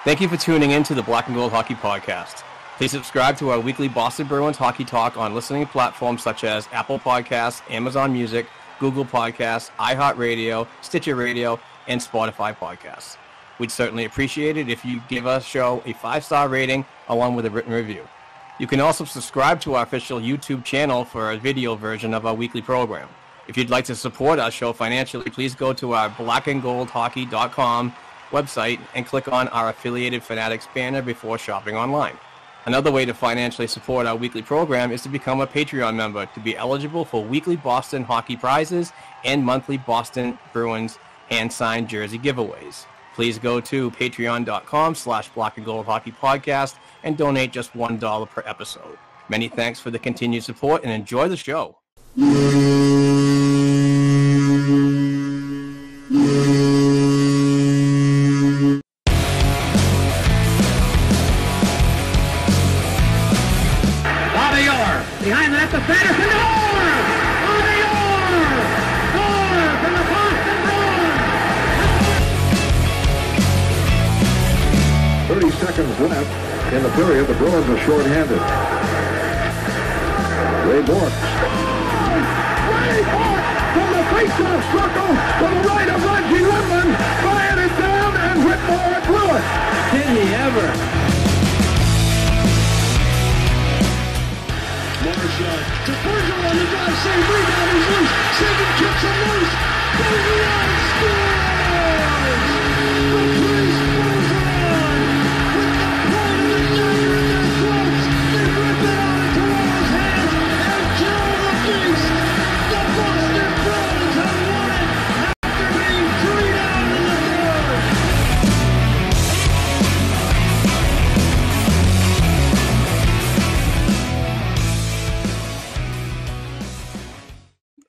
Thank you for tuning in to the Black and Gold Hockey Podcast. Please subscribe to our weekly Boston Bruins hockey talk on listening platforms such as Apple Podcasts, Amazon Music, Google Podcasts, iHeartRadio, Stitcher Radio, and Spotify Podcasts. We'd certainly appreciate it if you give our show a 5-star rating along with a written review. You can also subscribe to our official YouTube channel for a video version of our weekly program. If you'd like to support our show financially, please go to our blackandgoldhockey.com website and click on our affiliated Fanatics banner before shopping online. Another way to financially support our weekly program is to become a Patreon member to be eligible for weekly Boston hockey prizes and monthly Boston Bruins hand-signed jersey giveaways. Please go to patreon.com/blackandgoldhockeypodcast and donate just $1 per episode. Many thanks for the continued support and enjoy the show. Behind the net to Sanderson, Orr! Bobby Orr! Orr from the Boston Bruins! 30 seconds left in the period. The Bruins are shorthanded. Ray Bork. Ray Bork from the face-off circle to the right of Reggie Woodman. Fired it down and Whitmore blew it. Did he ever? To Bergeron on the drive, save, rebound, he's loose, Sagan kicks him loose, Bergeron scores! The Bruins goes on! With the point of the dagger in their throats, they rip it out into Orr's hands and kill the beast! The Boston Bruins have won it after being 3 down in the third!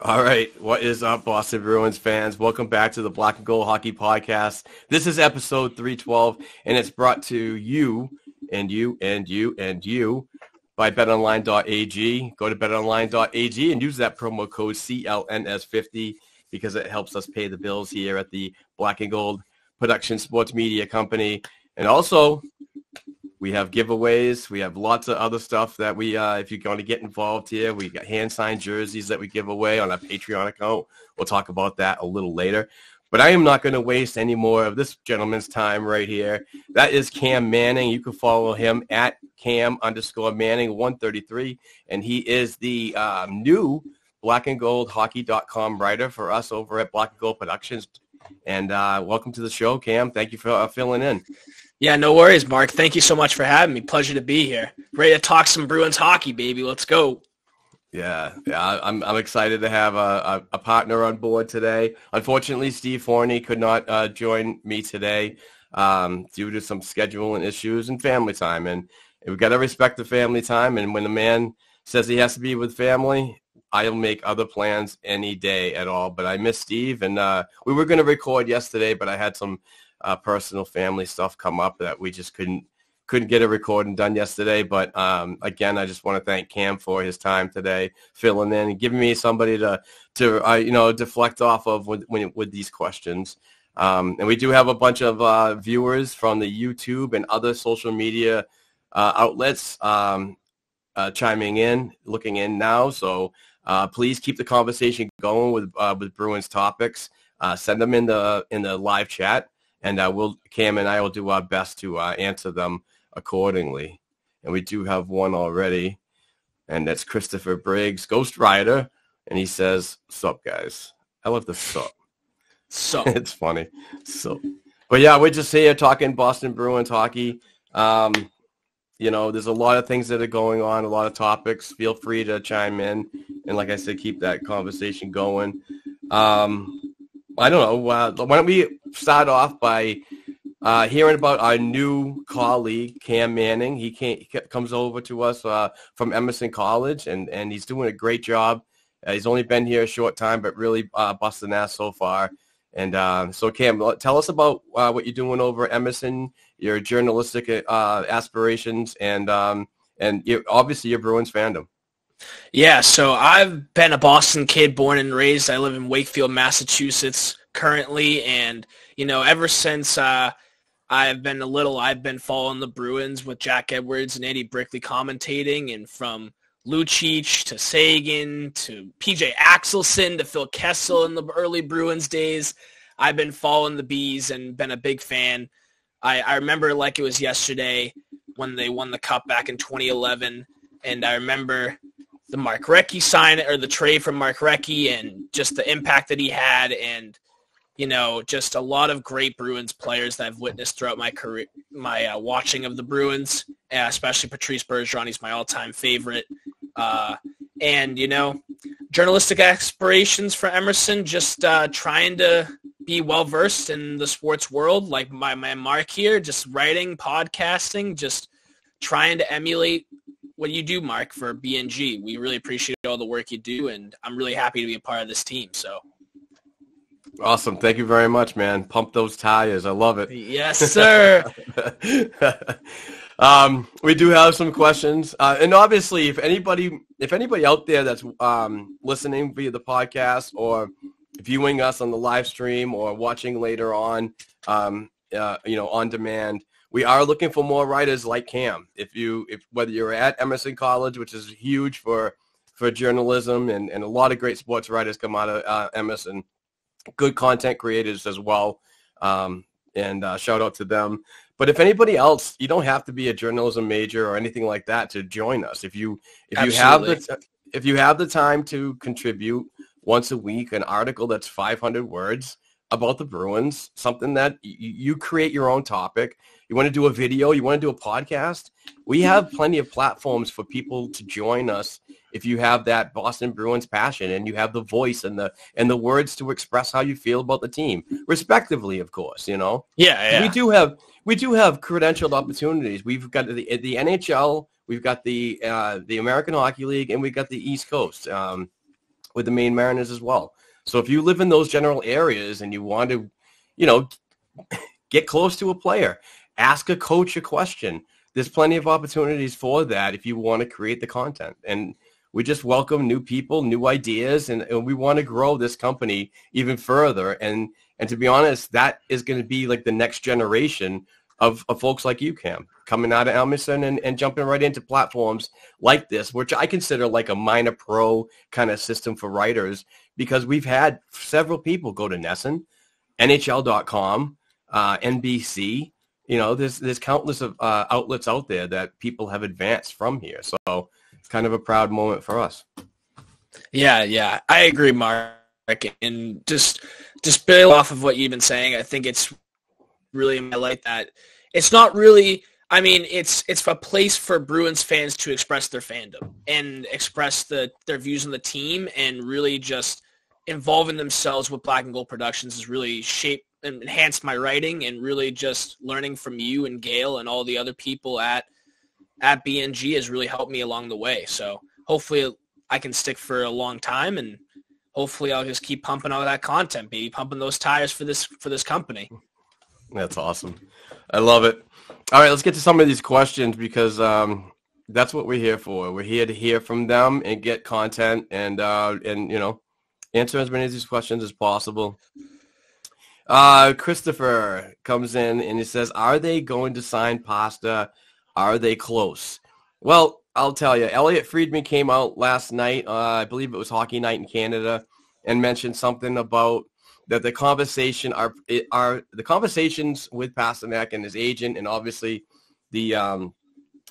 All right, what is up, Boston Bruins fans? Welcome back to the Black and Gold Hockey Podcast. This is episode 312, and it's brought to you and you and you and you by betonline.ag. Go to betonline.ag and use that promo code CLNS50 because it helps us pay the bills here at the Black and Gold Production Sports Media Company. And also, we have giveaways. We have lots of other stuff that we, if you're going to get involved here, we got hand-signed jerseys that we give away on our Patreon account. We'll talk about that a little later. But I am not going to waste any more of this gentleman's time right here. That is Cam Manning. You can follow him at Cam_Manning133. And he is the new blackandgoldhockey.com writer for us over at Black and Gold Productions. And welcome to the show, Cam. Thank you for filling in. Yeah, no worries, Mark. Thank you so much for having me. Pleasure to be here. Ready to talk some Bruins hockey, baby. Let's go. Yeah, I'm excited to have a partner on board today. Unfortunately, Steve Forney could not join me today due to some scheduling issues and family time. And we've got to respect the family time. And when the man says he has to be with family, I'll make other plans any day at all. But I miss Steve, and we were going to record yesterday, but I had some personal family stuff come up that we just couldn't get a recording done yesterday. But again, I just want to thank Cam for his time today, filling in and giving me somebody to deflect off of with these questions. And we do have a bunch of viewers from the YouTube and other social media outlets chiming in, looking in now. So please keep the conversation going with Bruins topics. Send them in the live chat. And Cam and I will do our best to answer them accordingly. And we do have one already, and that's Christopher Briggs, Ghost Rider, and he says, "Sup, guys?" I love the sup. So it's funny. So, but yeah, we're just here talking Boston Bruins hockey. There's a lot of things that are going on, a lot of topics. Feel free to chime in, and like I said, keep that conversation going. I don't know. Why don't we start off by hearing about our new colleague, Cam Manning. He comes over to us from Emerson College, and he's doing a great job. He's only been here a short time, but really busting ass so far. And so, Cam, tell us about what you're doing over at Emerson, your journalistic aspirations, and obviously your Bruins fandom. Yeah, so I've been a Boston kid, born and raised. I live in Wakefield, Massachusetts currently, and ever since I I've been following the Bruins with Jack Edwards and Eddie Brickley commentating, and from Lucic to Sagan to PJ Axelson to Phil Kessel in the early Bruins days. I've been following the Bees and been a big fan. I remember like it was yesterday when they won the Cup back in 2011, and I remember the Mark Recchi sign or the trade from Mark Recchi and just the impact that he had, and just a lot of great Bruins players that I've witnessed throughout my career, my watching of the Bruins, especially Patrice Bergeron. He's my all-time favorite. And journalistic aspirations for Emerson, just trying to be well-versed in the sports world, like my man Mark here, just writing, podcasting, just trying to emulate what you do, Mark, for BNG. We really appreciate all the work you do, and I'm really happy to be a part of this team. So. Awesome. Thank you very much, man. Pump those tires. I love it. Yes, sir. We do have some questions. And obviously, if anybody out there that's listening via the podcast or viewing us on the live stream or watching later on, on demand, we are looking for more writers like Cam. If whether you're at Emerson College, which is huge for journalism, and a lot of great sports writers come out of Emerson, good content creators as well, and shout out to them. But if anybody else, you don't have to be a journalism major or anything like that to join us. If you have the time to contribute once a week an article that's 500 words about the Bruins, something that you create your own topic. You want to do a video, you want to do a podcast, we have plenty of platforms for people to join us if you have that Boston Bruins passion and you have the voice and the words to express how you feel about the team, respectively, of course, Yeah. We do have credentialed opportunities. We've got the NHL, we've got the American Hockey League, and we've got the East Coast with the Maine Mariners as well. So if you live in those general areas and you want to, get close to a player, ask a coach a question, there's plenty of opportunities for that if you want to create the content. And we just welcome new people, new ideas, and we want to grow this company even further. And to be honest, that is going to be like the next generation of folks like you, Cam, coming out of Emerson and jumping right into platforms like this, which I consider like a minor pro kind of system for writers, because we've had several people go to Nesson, NHL.com, NBC. There's countless of outlets out there that people have advanced from here. So it's kind of a proud moment for us. Yeah, I agree, Mark. And just build off of what you've been saying, I think it's really like that. It's not really, it's a place for Bruins fans to express their fandom and express their views on the team, and really just involving themselves with Black and Gold Productions has really shaped and enhanced my writing, and really just learning from you and Gail and all the other people at BNG has really helped me along the way. So hopefully I can stick for a long time, and hopefully I'll just keep pumping all that content, baby, pumping those tires for this company. That's awesome. I love it. All right, let's get to some of these questions, because that's what we're here for. We're here to hear from them and get content and answer as many of these questions as possible. Christopher comes in and he says, are they going to sign Pasta? Are they close? Well, I'll tell you, Elliot Friedman came out last night, I believe it was Hockey Night in Canada, and mentioned something about that the conversations with Pasternak and his agent, and obviously the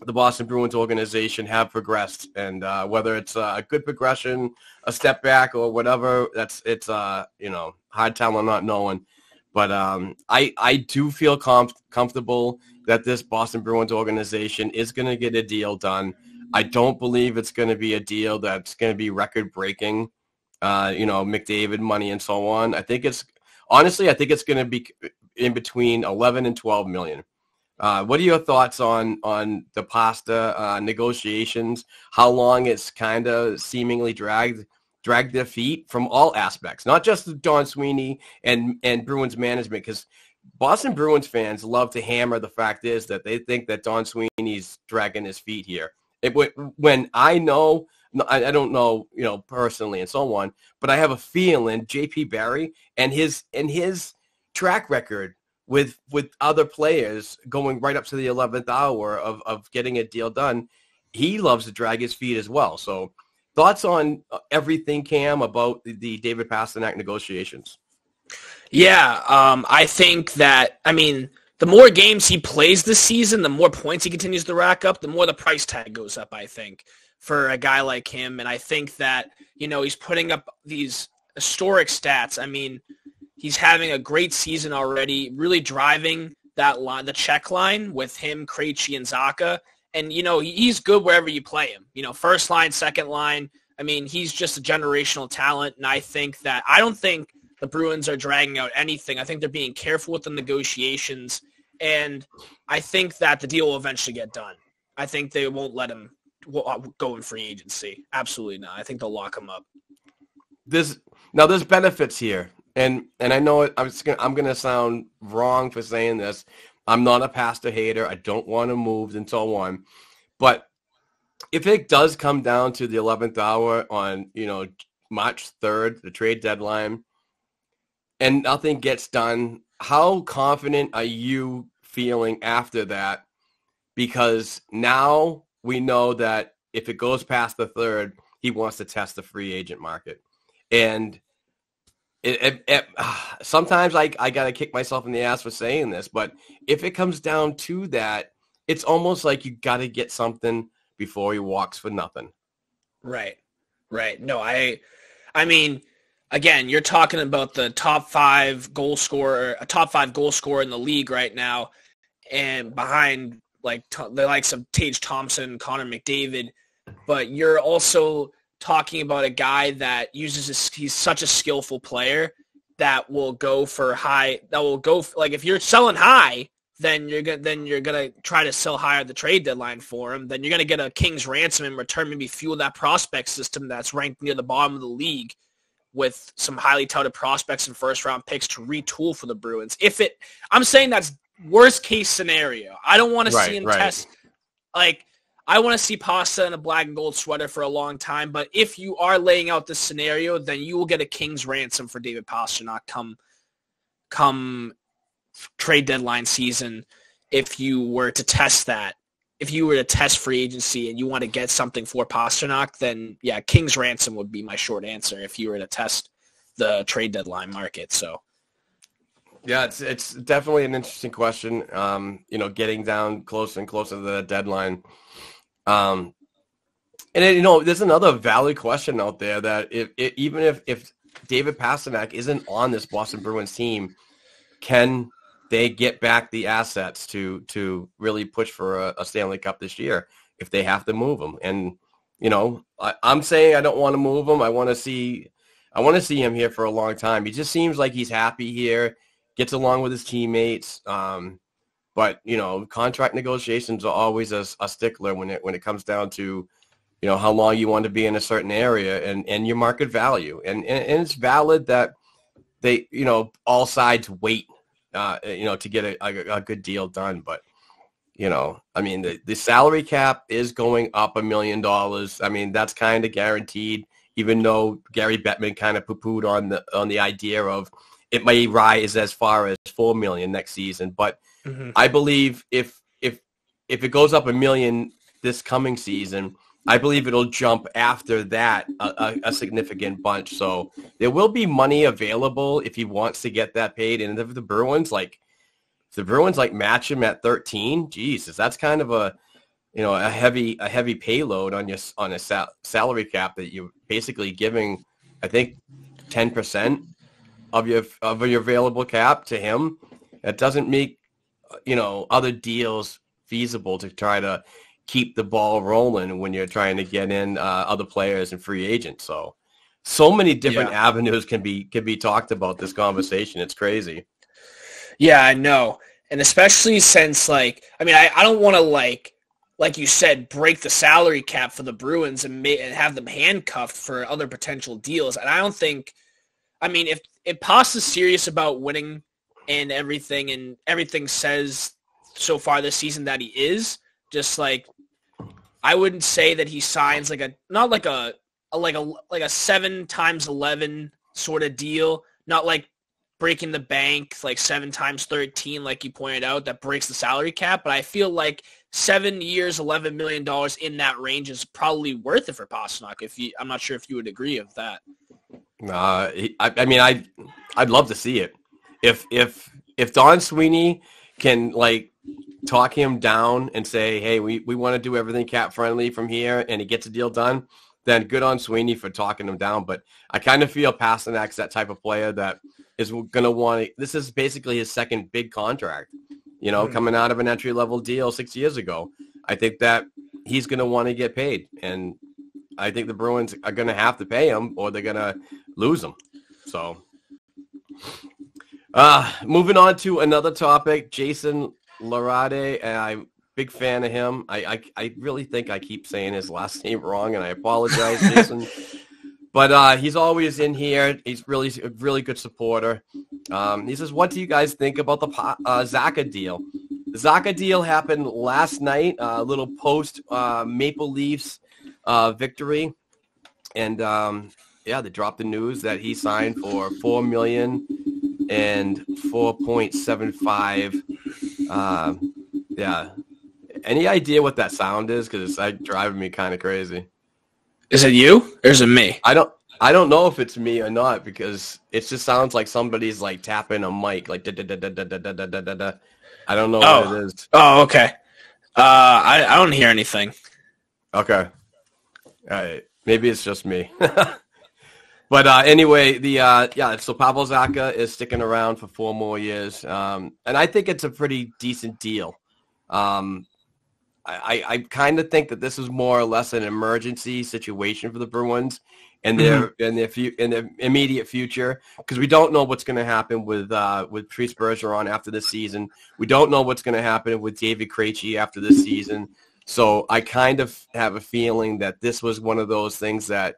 Boston Bruins organization, have progressed, and whether it's a good progression, a step back, or whatever, it's hard telling, not knowing. But I do feel comfortable that this Boston Bruins organization is going to get a deal done. I don't believe it's going to be a deal that's going to be record-breaking, McDavid money and so on. I think it's going to be in between 11 and 12 million. What are your thoughts on the Pasta negotiations? How long it's kind of seemingly dragged their feet from all aspects, not just Don Sweeney and Bruins management, because Boston Bruins fans love to hammer the fact is that they think that Don Sweeney's dragging his feet here. When I know, I don't know, personally and so on, but I have a feeling J.P. Barry and his track record with other players going right up to the 11th hour of getting a deal done, he loves to drag his feet as well. So thoughts on everything, Cam, about the David Pastrnak negotiations? Yeah, I think that, I mean, the more games he plays this season, the more points he continues to rack up, the more the price tag goes up, I think, for a guy like him. And I think that, you know, he's putting up these historic stats. I mean, he's having a great season already, really driving that line, the check line with him, Krejci, and Zacha. And, you know, he's good wherever you play him. You know, first line, second line. I mean, he's just a generational talent. And I don't think the Bruins are dragging out anything. I think they're being careful with the negotiations. And I think that the deal will eventually get done. I think they won't let him go in free agency. Absolutely not. I think they'll lock him up. There's benefits here. And I know I'm going to sound wrong for saying this. I'm not a Pastor hater. I don't want to move and so on. But if it does come down to the 11th hour on, you know, March 3rd, the trade deadline, and nothing gets done, how confident are you feeling after that? Because now we know that if it goes past the 3rd, he wants to test the free agent market. And sometimes I got to kick myself in the ass for saying this, but if it comes down to that, it's almost like you got to get something before he walks for nothing. Right. No, I mean, again, you're talking about the top 5 goal scorer in the league right now, and behind like the likes of Tage Thompson, Connor McDavid, but you're also talking about a guy that he's such a skillful player that will go for high, like if you're selling high, then you're gonna try to sell higher at the trade deadline for him. Then you're gonna get a king's ransom in return, maybe fuel that prospect system that's ranked near the bottom of the league with some highly touted prospects and first round picks to retool for the Bruins. I'm saying that's worst case scenario. I don't want to see him test, like, I want to see Pasta in a black and gold sweater for a long time, but if you are laying out this scenario, then you will get a king's ransom for David Pastrnak come trade deadline season if you were to test that. If you were to test free agency and you want to get something for Pastrnak, then, yeah, king's ransom would be my short answer if you were to test the trade deadline market. So, yeah, it's definitely an interesting question, you know, getting down closer and closer to the deadline. And then, you know, there's another valid question out there that even if David Pastrnak isn't on this Boston Bruins team, can they get back the assets to really push for a Stanley Cup this year if they have to move him? And, you know, I'm saying I don't want to move him. I want to see him here for a long time. He just seems like he's happy here, gets along with his teammates. But, you know, contract negotiations are always a stickler when it comes down to, you know, how long you want to be in a certain area and your market value. And it's valid that they, you know, all sides wait, you know, to get a good deal done. But, you know, I mean, the salary cap is going up $1 million. I mean, that's kind of guaranteed, even though Gary Bettman kind of poo-pooed on the idea of it may rise as far as $4 million next season. But I believe if it goes up $1 million this coming season, I believe it'll jump after that a significant bunch. So there will be money available if he wants to get that paid. And if the Bruins match him at 13, Jesus, that's kind of a heavy payload on a salary cap that you're basically giving, I think, 10% of your available cap to him. That doesn't make, you know, other deals feasible to try to keep the ball rolling when you're trying to get in other players and free agents. So many different avenues can be talked about this conversation. It's crazy. Yeah, I know. And especially since, like, I mean, I don't want to, like you said, break the salary cap for the Bruins and have them handcuffed for other potential deals. And I don't think, I mean, if Pasta's serious about winning and everything says so far this season that he is, just like, I wouldn't say that he signs not like a 7 times 11 sort of deal, not like breaking the bank, like 7 times 13, like you pointed out, that breaks the salary cap. But I feel like 7 years, $11 million in that range is probably worth it for Pastrnak. I'm not sure if you would agree with that. I mean, I'd love to see it. If Don Sweeney can like talk him down and say, hey, we want to do everything cap friendly from here, and he gets a deal done, then good on Sweeney for talking him down. But I kind of feel Pasternak's that type of player that is going to want to, this is basically his second big contract, coming out of an entry level deal 6 years ago. I think that he's going to want to get paid, and I think the Bruins are going to have to pay him or they're going to lose him. So moving on to another topic, Jason Larade, and I'm a big fan of him. I really think I keep saying his last name wrong, and I apologize, Jason. But he's always in here. He's a really good supporter. He says, what do you guys think about the Zacha deal? The Zacha deal happened last night, a little post Maple Leafs victory. And, they dropped the news that he signed for $4 million and 4.75. Any idea what that sound is? Because it's driving me kind of crazy. Is it you or is it me? I don't know if it's me or not, because it just sounds like somebody's like tapping a mic, like da da da da da da da da da da. I don't know what it is. Oh, okay. I don't hear anything. Okay. All right. Maybe it's just me. But anyway, so Pavel Zacha is sticking around for 4 more years, and I think it's a pretty decent deal. I kind of think that this is more or less an emergency situation for the Bruins and their immediate future, because we don't know what's going to happen with Patrice Bergeron after this season. We don't know what's going to happen with David Krejci after this season. So I kind of have a feeling that this was one of those things that,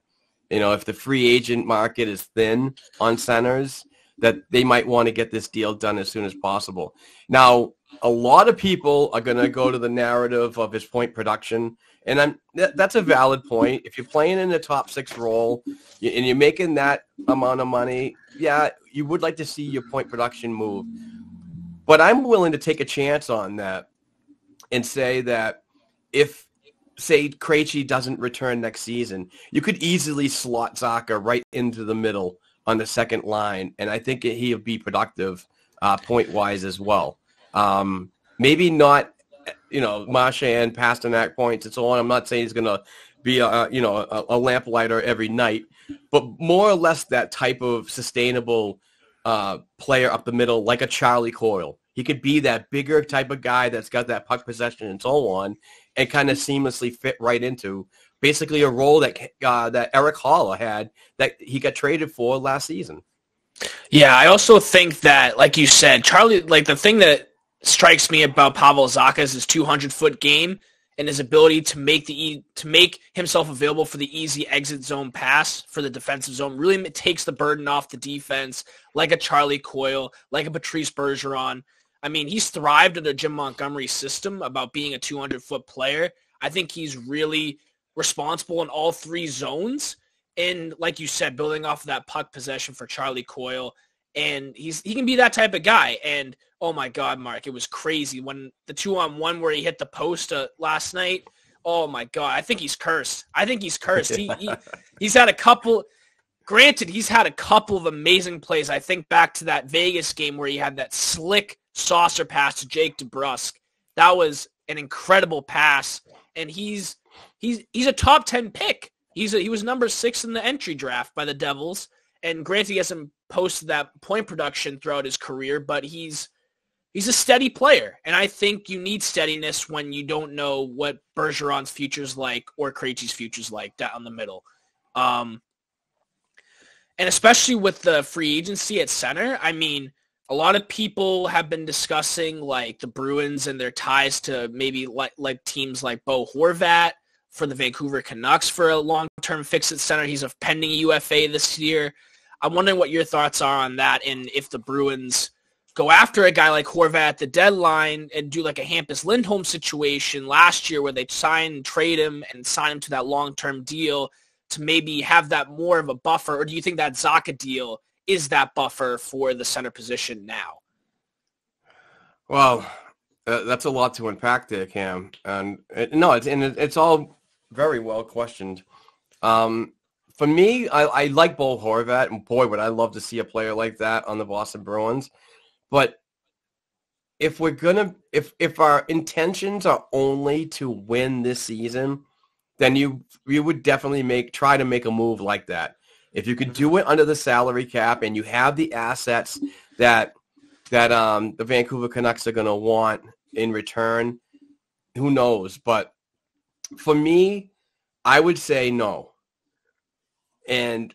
if the free agent market is thin on centers, that they might want to get this deal done as soon as possible. Now, a lot of people are going to go to the narrative of his point production, and that's a valid point. If you're playing in the top 6 role and you're making that amount of money, you would like to see your point production move. But I'm willing to take a chance on that and say that if, say, Krejci doesn't return next season, you could easily slot Zacha right into the middle on the second line, and I think he'll be productive point-wise as well. Maybe not, Marchand, Pastrnak points and so on. I'm not saying he's going to be a lamplighter every night, but more or less that type of sustainable player up the middle, like a Charlie Coyle. He could be that bigger type of guy that's got that puck possession and so on, and kind of seamlessly fit right into basically a role that Eric Haller had that he got traded for last season. Yeah, I also think that, like you said, Charlie, like the thing that strikes me about Pavel Zacha is his 200-foot game and his ability to make himself available for the easy exit zone pass for the defensive zone. Really takes the burden off the defense, like a Charlie Coyle, like a Patrice Bergeron. I mean, he's thrived under Jim Montgomery's system about being a 200-foot player. I think he's really responsible in all 3 zones. And like you said, building off of that puck possession for Charlie Coyle. And he can be that type of guy. And, oh, my God, Mark, it was crazy. When the 2-on-1 where he hit the post last night, oh, my God, I think he's cursed. He's had a couple – granted, he's had a couple of amazing plays. I think back to that Vegas game where he had that slick saucer pass to Jake DeBrusk. That was an incredible pass. And he's a top 10 pick. He was number 6 in the entry draft by the Devils. And granted, he hasn't posted that point production throughout his career, but he's a steady player. And I think you need steadiness when you don't know what Bergeron's future's like or Krejci's future's like down the middle. And especially with the free agency at center, I mean, a lot of people have been discussing like the Bruins and their ties to maybe like teams like Bo Horvat for the Vancouver Canucks for a long-term fix at center. He's a pending UFA this year. I'm wondering what your thoughts are on that, and if the Bruins go after a guy like Horvat at the deadline and do like a Hampus Lindholm situation last year where they sign and trade him and sign him to that long-term deal to maybe have that more of a buffer, or do you think that Zacha deal is that buffer for the center position now? Well, that's a lot to unpack there, Cam. And it's all very well questioned. For me, I like Bo Horvat, and boy, would I love to see a player like that on the Boston Bruins. But if if our intentions are only to win this season, then you would definitely try to make a move like that. If you could do it under the salary cap and you have the assets that the Vancouver Canucks are going to want in return, who knows? But for me, I would say no. And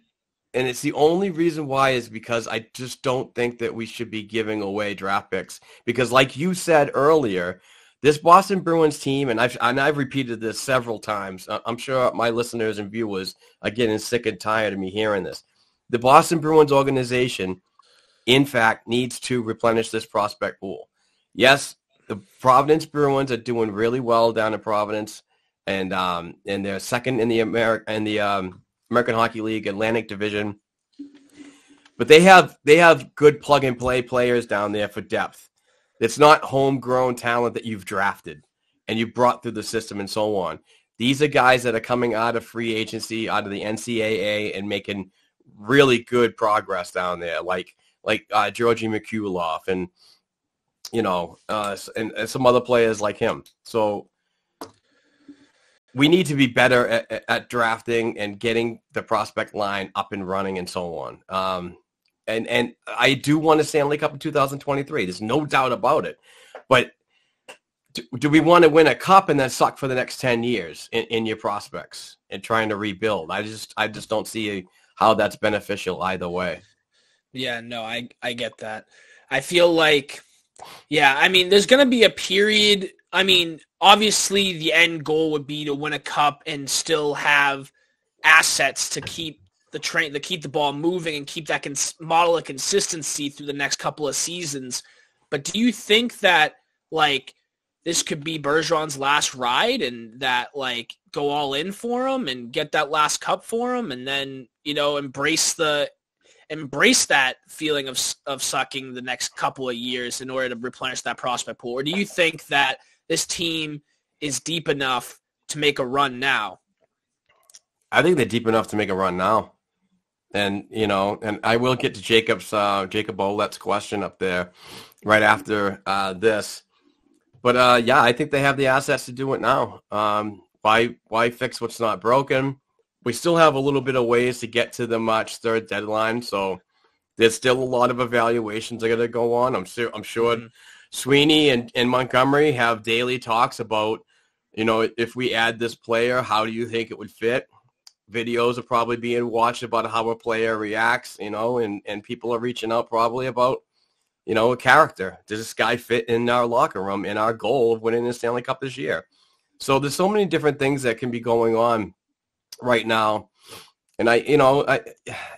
it's the only reason why is because I just don't think that we should be giving away draft picks. Because like you said earlier, this Boston Bruins team, and I've repeated this several times. I'm sure my listeners and viewers are getting sick and tired of me hearing this. The Boston Bruins organization, in fact, needs to replenish this prospect pool. Yes, the Providence Bruins are doing really well down in Providence, and they're second in the American Hockey League Atlantic Division. But they have good plug-and-play players down there for depth. It's not homegrown talent that you've drafted and you brought through the system and so on. These are guys that are coming out of free agency, out of the NCAA, and making really good progress down there, like Georgi Mikulov and and some other players like him. So we need to be better at drafting and getting the prospect line up and running and so on. And I do want a Stanley Cup in 2023. There's no doubt about it. But do we want to win a cup and then suck for the next 10 years in your prospects and trying to rebuild? I just don't see how that's beneficial either way. Yeah, no, I get that. I feel like, there's going to be a period. Obviously the end goal would be to win a cup and still have assets to keep the ball moving and keep that model of consistency through the next couple of seasons. But do you think that this could be Bergeron's last ride and that go all in for him and get that last cup for him and then, embrace that feeling of sucking the next couple of years in order to replenish that prospect pool? Or do you think that this team is deep enough to make a run now? I think they're deep enough to make a run now. And, and I will get to Jacob Olet's question up there right after this. But, I think they have the assets to do it now. Why fix what's not broken? We still have a little bit of ways to get to the March 3rd deadline. So there's still a lot of evaluations that are going to go on. I'm sure Sweeney and Montgomery have daily talks about, if we add this player, how do you think it would fit? Videos are probably being watched about how a player reacts, and people are reaching out probably about, a character. Does this guy fit in our locker room in our goal of winning the Stanley Cup this year? So there's so many different things that can be going on right now. And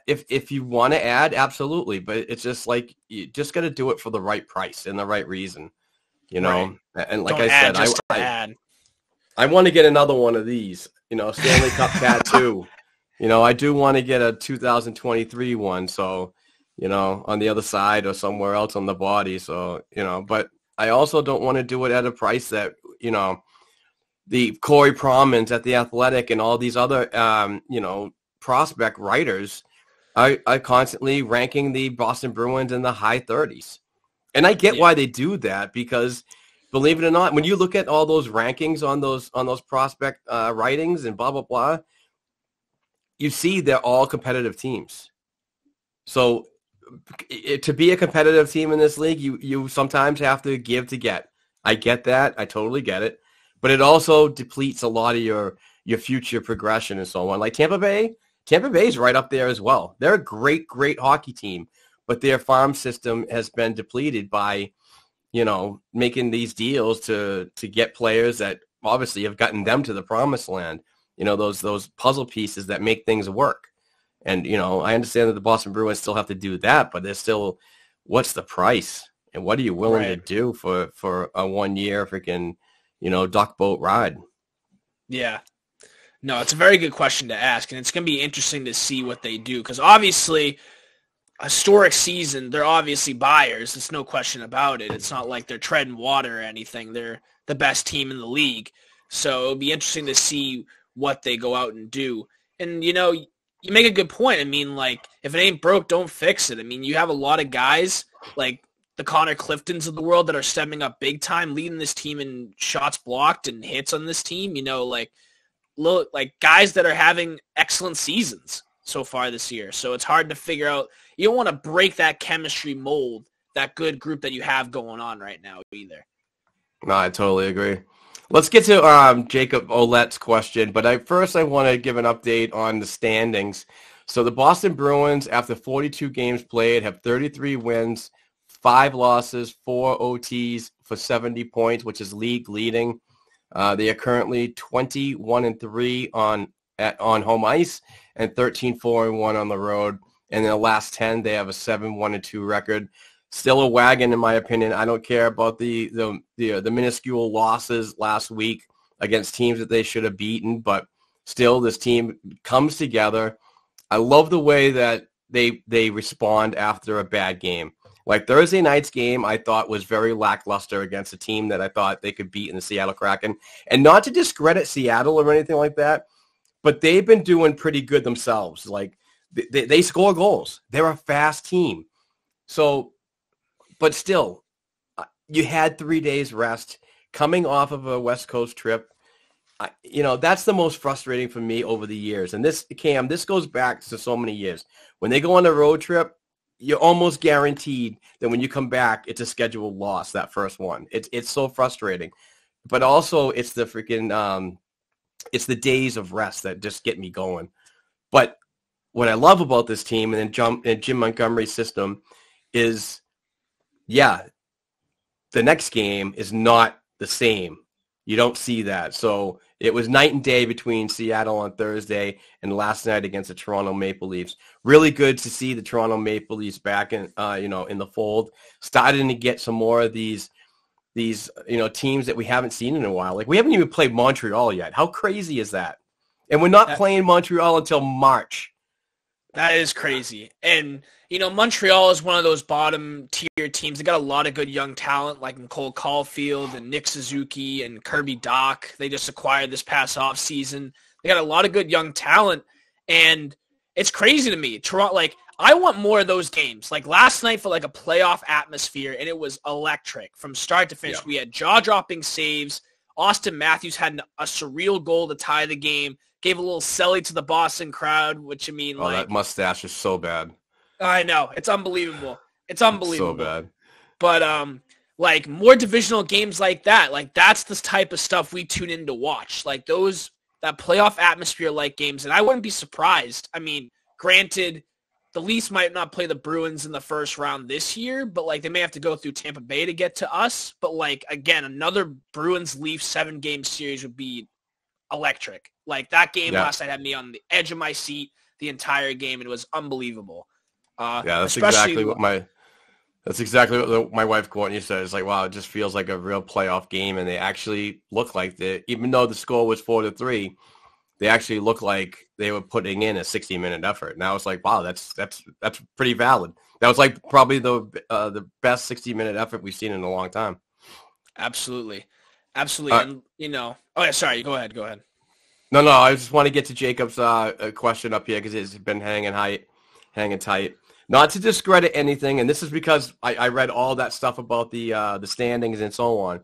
if you want to add, absolutely. But it's just you just got to do it for the right price and the right reason, Right. And like I want to get another one of these. Stanley Cup tattoo. I do want to get a 2023 one. So, on the other side or somewhere else on the body. So, but I also don't want to do it at a price that, the Corey Promans at The Athletic and all these other, prospect writers are constantly ranking the Boston Bruins in the high 30s. And I get why they do that because, believe it or not, when you look at all those rankings on those prospect writings and blah, blah, blah, you see they're all competitive teams. So to be a competitive team in this league, you sometimes have to give to get. I get that. I totally get it. But it also depletes a lot of your future progression and so on. Like Tampa Bay is right up there as well. They're a great, great hockey team, but their farm system has been depleted by making these deals to get players that obviously have gotten them to the promised land, those puzzle pieces that make things work. And, I understand that the Boston Bruins still have to do that, but there's still, what's the price and what are you willing to do for a 1 year freaking, duck boat ride? Yeah. No, it's a very good question to ask. And it's going to be interesting to see what they do. Because obviously historic season. They're obviously buyers. There's no question about it. It's not like they're treading water or anything. They're the best team in the league. So it'll be interesting to see what they go out and do. And, you know, you make a good point. I mean, like, if it ain't broke, don't fix it. I mean, you have a lot of guys like the Connor Cliftons of the world that are stepping up big time, leading this team in shots blocked and hits on this team. You know, like guys that are having excellent seasons so far this year. So it's hard to figure out. You don't want to break that chemistry mold, that good group that you have going on right now either. No, I totally agree. Let's get to Jacob Olette's question, but I want to give an update on the standings. So the Boston Bruins, after 42 games played, have 33 wins, 5 losses, 4 OTs for 70 points, which is league leading. They are currently 21-3 on home ice and 13-4-1 on the road. And in the last 10, they have a 7-1-2 record. Still a wagon, in my opinion. I don't care about the minuscule losses last week against teams that they should have beaten, but still, this team comes together. I love the way that they respond after a bad game. Like Thursday night's game, I thought was very lackluster against a team that I thought they could beat in the Seattle Kraken. And not to discredit Seattle or anything like that, but they've been doing pretty good themselves. Like they score goals. They're a fast team. So, but still, you had 3 days rest coming off of a West Coast trip. That's the most frustrating for me over the years. And this goes back to so many years. When they go on a road trip, you're almost guaranteed that when you come back, it's a scheduled loss, that first one. It's so frustrating. But also, it's the freaking it's the days of rest that just get me going. But what I love about this team and Jim Montgomery's system is, the next game is not the same. You don't see that. So it was night and day between Seattle on Thursday and last night against the Toronto Maple Leafs. Really good to see the Toronto Maple Leafs back in the fold, starting to get some more of these teams that we haven't seen in a while. Like we haven't even played Montreal yet. How crazy is that? And we're not playing Montreal until March. That is crazy. And, Montreal is one of those bottom-tier teams. They got a lot of good young talent like Nicole Caulfield and Nick Suzuki and Kirby Dach. They just acquired this past offseason. They got a lot of good young talent, and it's crazy to me. Toronto, I want more of those games. Like last night for a playoff atmosphere, and it was electric from start to finish. Yeah. We had jaw-dropping saves. Austin Matthews had a surreal goal to tie the game. Gave a little selly to the Boston crowd, which that mustache is so bad. I know. It's unbelievable. It's unbelievable. So bad. But more divisional games like that, that's the type of stuff we tune in to watch. That playoff atmosphere games, and I wouldn't be surprised. I mean, granted, the Leafs might not play the Bruins in the first round this year, but they may have to go through Tampa Bay to get to us. But again, another Bruins-Leafs 7-game series would be electric. That game last night had me on the edge of my seat the entire game. It was unbelievable. That's exactly what my wife Courtney said. It's wow, it just feels like a real playoff game, and they actually look like even though the score was 4-3, they actually look like they were putting in a 60-minute effort. Now it's wow, that's pretty valid. That was probably the best 60-minute effort we've seen in a long time. Absolutely. And oh yeah, sorry, go ahead. No, I just want to get to Jacob's question up here because it's been hanging tight. Not to discredit anything, and this is because I read all that stuff about the standings and so on.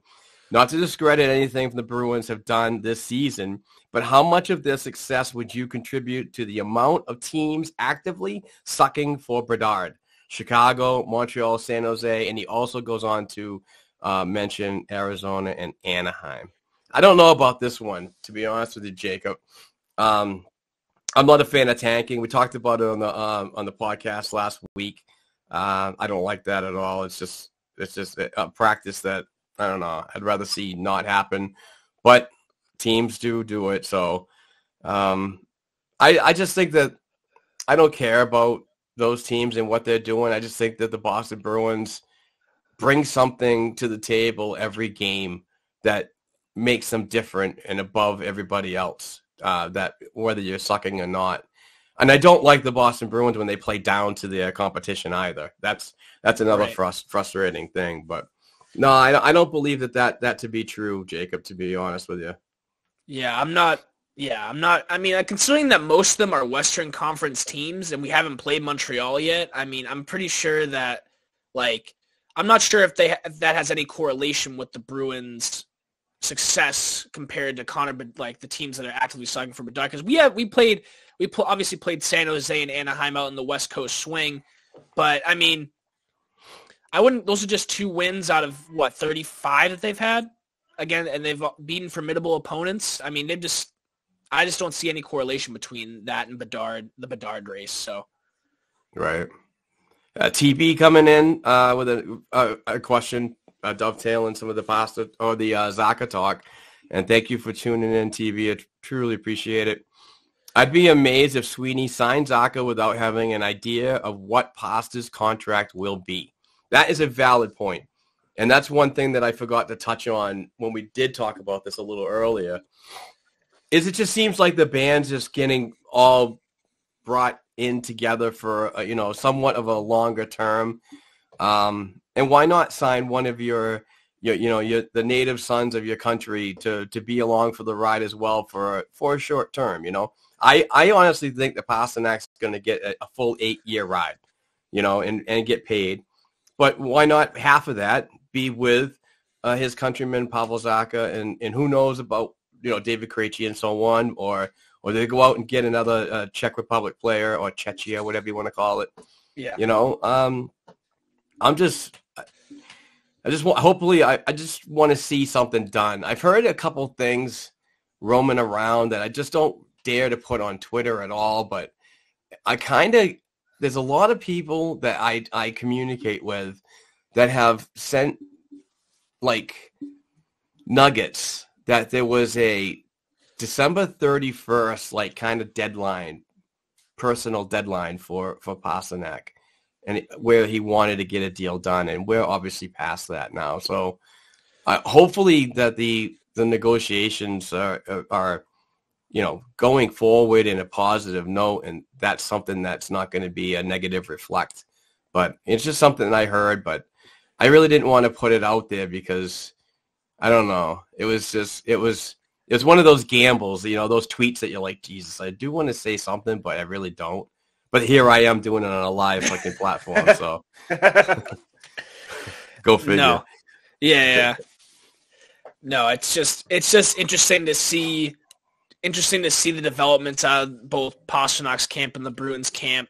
Not to discredit anything from the Bruins have done this season, but how much of their success would you contribute to the amount of teams actively sucking for Bedard? Chicago, Montreal, San Jose, and he also goes on to mention Arizona and Anaheim. I don't know about this one, to be honest with you, Jacob. I'm not a fan of tanking. We talked about it on the podcast last week. I don't like that at all. It's just a practice that I don't know. I'd rather see not happen, but teams do it. So I just think that I don't care about those teams and what they're doing. I just think that the Boston Bruins bring something to the table every game that makes them different and above everybody else. That whether you're sucking or not. And I don't like the Boston Bruins when they play down to their competition either. That's another frustrating thing. But no, I don't believe that to be true, Jacob, to be honest with you. I'm not. I mean, considering that most of them are Western Conference teams and we haven't played Montreal yet, I mean, I'm pretty sure that, like, I'm not sure if that has any correlation with the Bruins' success compared to like the teams that are actively sucking for Bedard. Because we obviously played San Jose and Anaheim out in the West Coast swing, but I mean, those are just 2 wins out of 35 that they've had again, and they've beaten formidable opponents. I mean, I just don't see any correlation between that and the Bedard race. So, right. TB coming in with a question, dovetailing some of the pasta or the Zaka talk, and thank you for tuning in, TB. I truly appreciate it. I'd be amazed if Sweeney signed Zaka without having an idea of what Pasta's contract will be. That is a valid point. And that's one thing that I forgot to touch on when we did talk about this a little earlier, is it just seems like the band's just getting all brought in together for, somewhat of a longer term. And why not sign one of the native sons of your country to be along for the ride as well for a short term, I honestly think that Pasternak's going to get a full 8-year ride, and get paid. But why not half of that be with his countryman Pavel Zacha and who knows about, David Krejci and so on, or they go out and get another Czech Republic player or Czechia, whatever you want to call it. Yeah. I just want to see something done. I've heard a couple things roaming around that I just don't dare to put on Twitter at all, but there's a lot of people that I communicate with that have sent like nuggets that there was a December 31st, like kind of personal deadline for Pastrnak, and where he wanted to get a deal done. And we're obviously past that now. So hopefully that the negotiations are going forward in a positive note, and that's something that's not going to be a negative reflect. But it's just something I heard, but I really didn't want to put it out there because I don't know. It was one of those gambles, those tweets that you're like, Jesus, I do want to say something, but I really don't. But here I am doing it on a live fucking platform, so go figure. No. Yeah. No, it's just interesting to see the developments out of both Pasternak's camp and the Bruins camp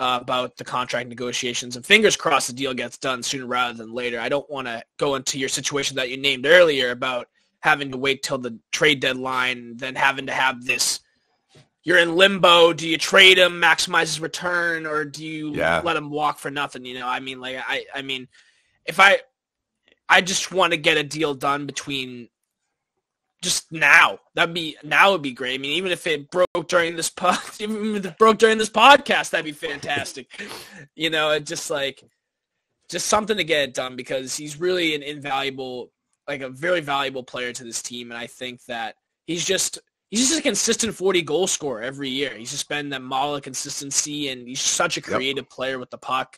about the contract negotiations. And fingers crossed the deal gets done sooner rather than later. I don't want to go into your situation that you named earlier about having to wait till the trade deadline, then having to have this. You're in limbo. Do you trade him, maximize his return, or do you let him walk for nothing? I mean, if I just want to get a deal done between just now. Now would be great. I mean, even if it broke during this podcast, that'd be fantastic. It just something to get it done, because he's really an invaluable, like a very valuable player to this team. And I think that he's just a consistent 40 goal scorer every year. He's just been that model of consistency, and he's such a creative player with the puck,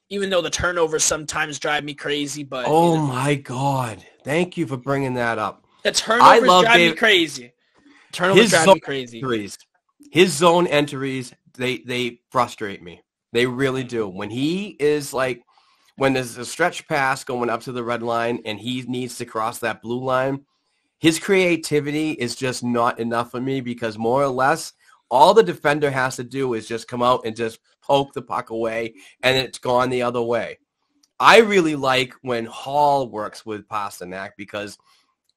even though the turnovers sometimes drive me crazy. But my God. Thank you for bringing that up. The turnovers drive me crazy. His zone entries, they frustrate me. They really do. When he is when there's a stretch pass going up to the red line and he needs to cross that blue line, his creativity is just not enough for me, because more or less all the defender has to do is just come out and just poke the puck away, and it's gone the other way. I really like when Hall works with Pastrnak, because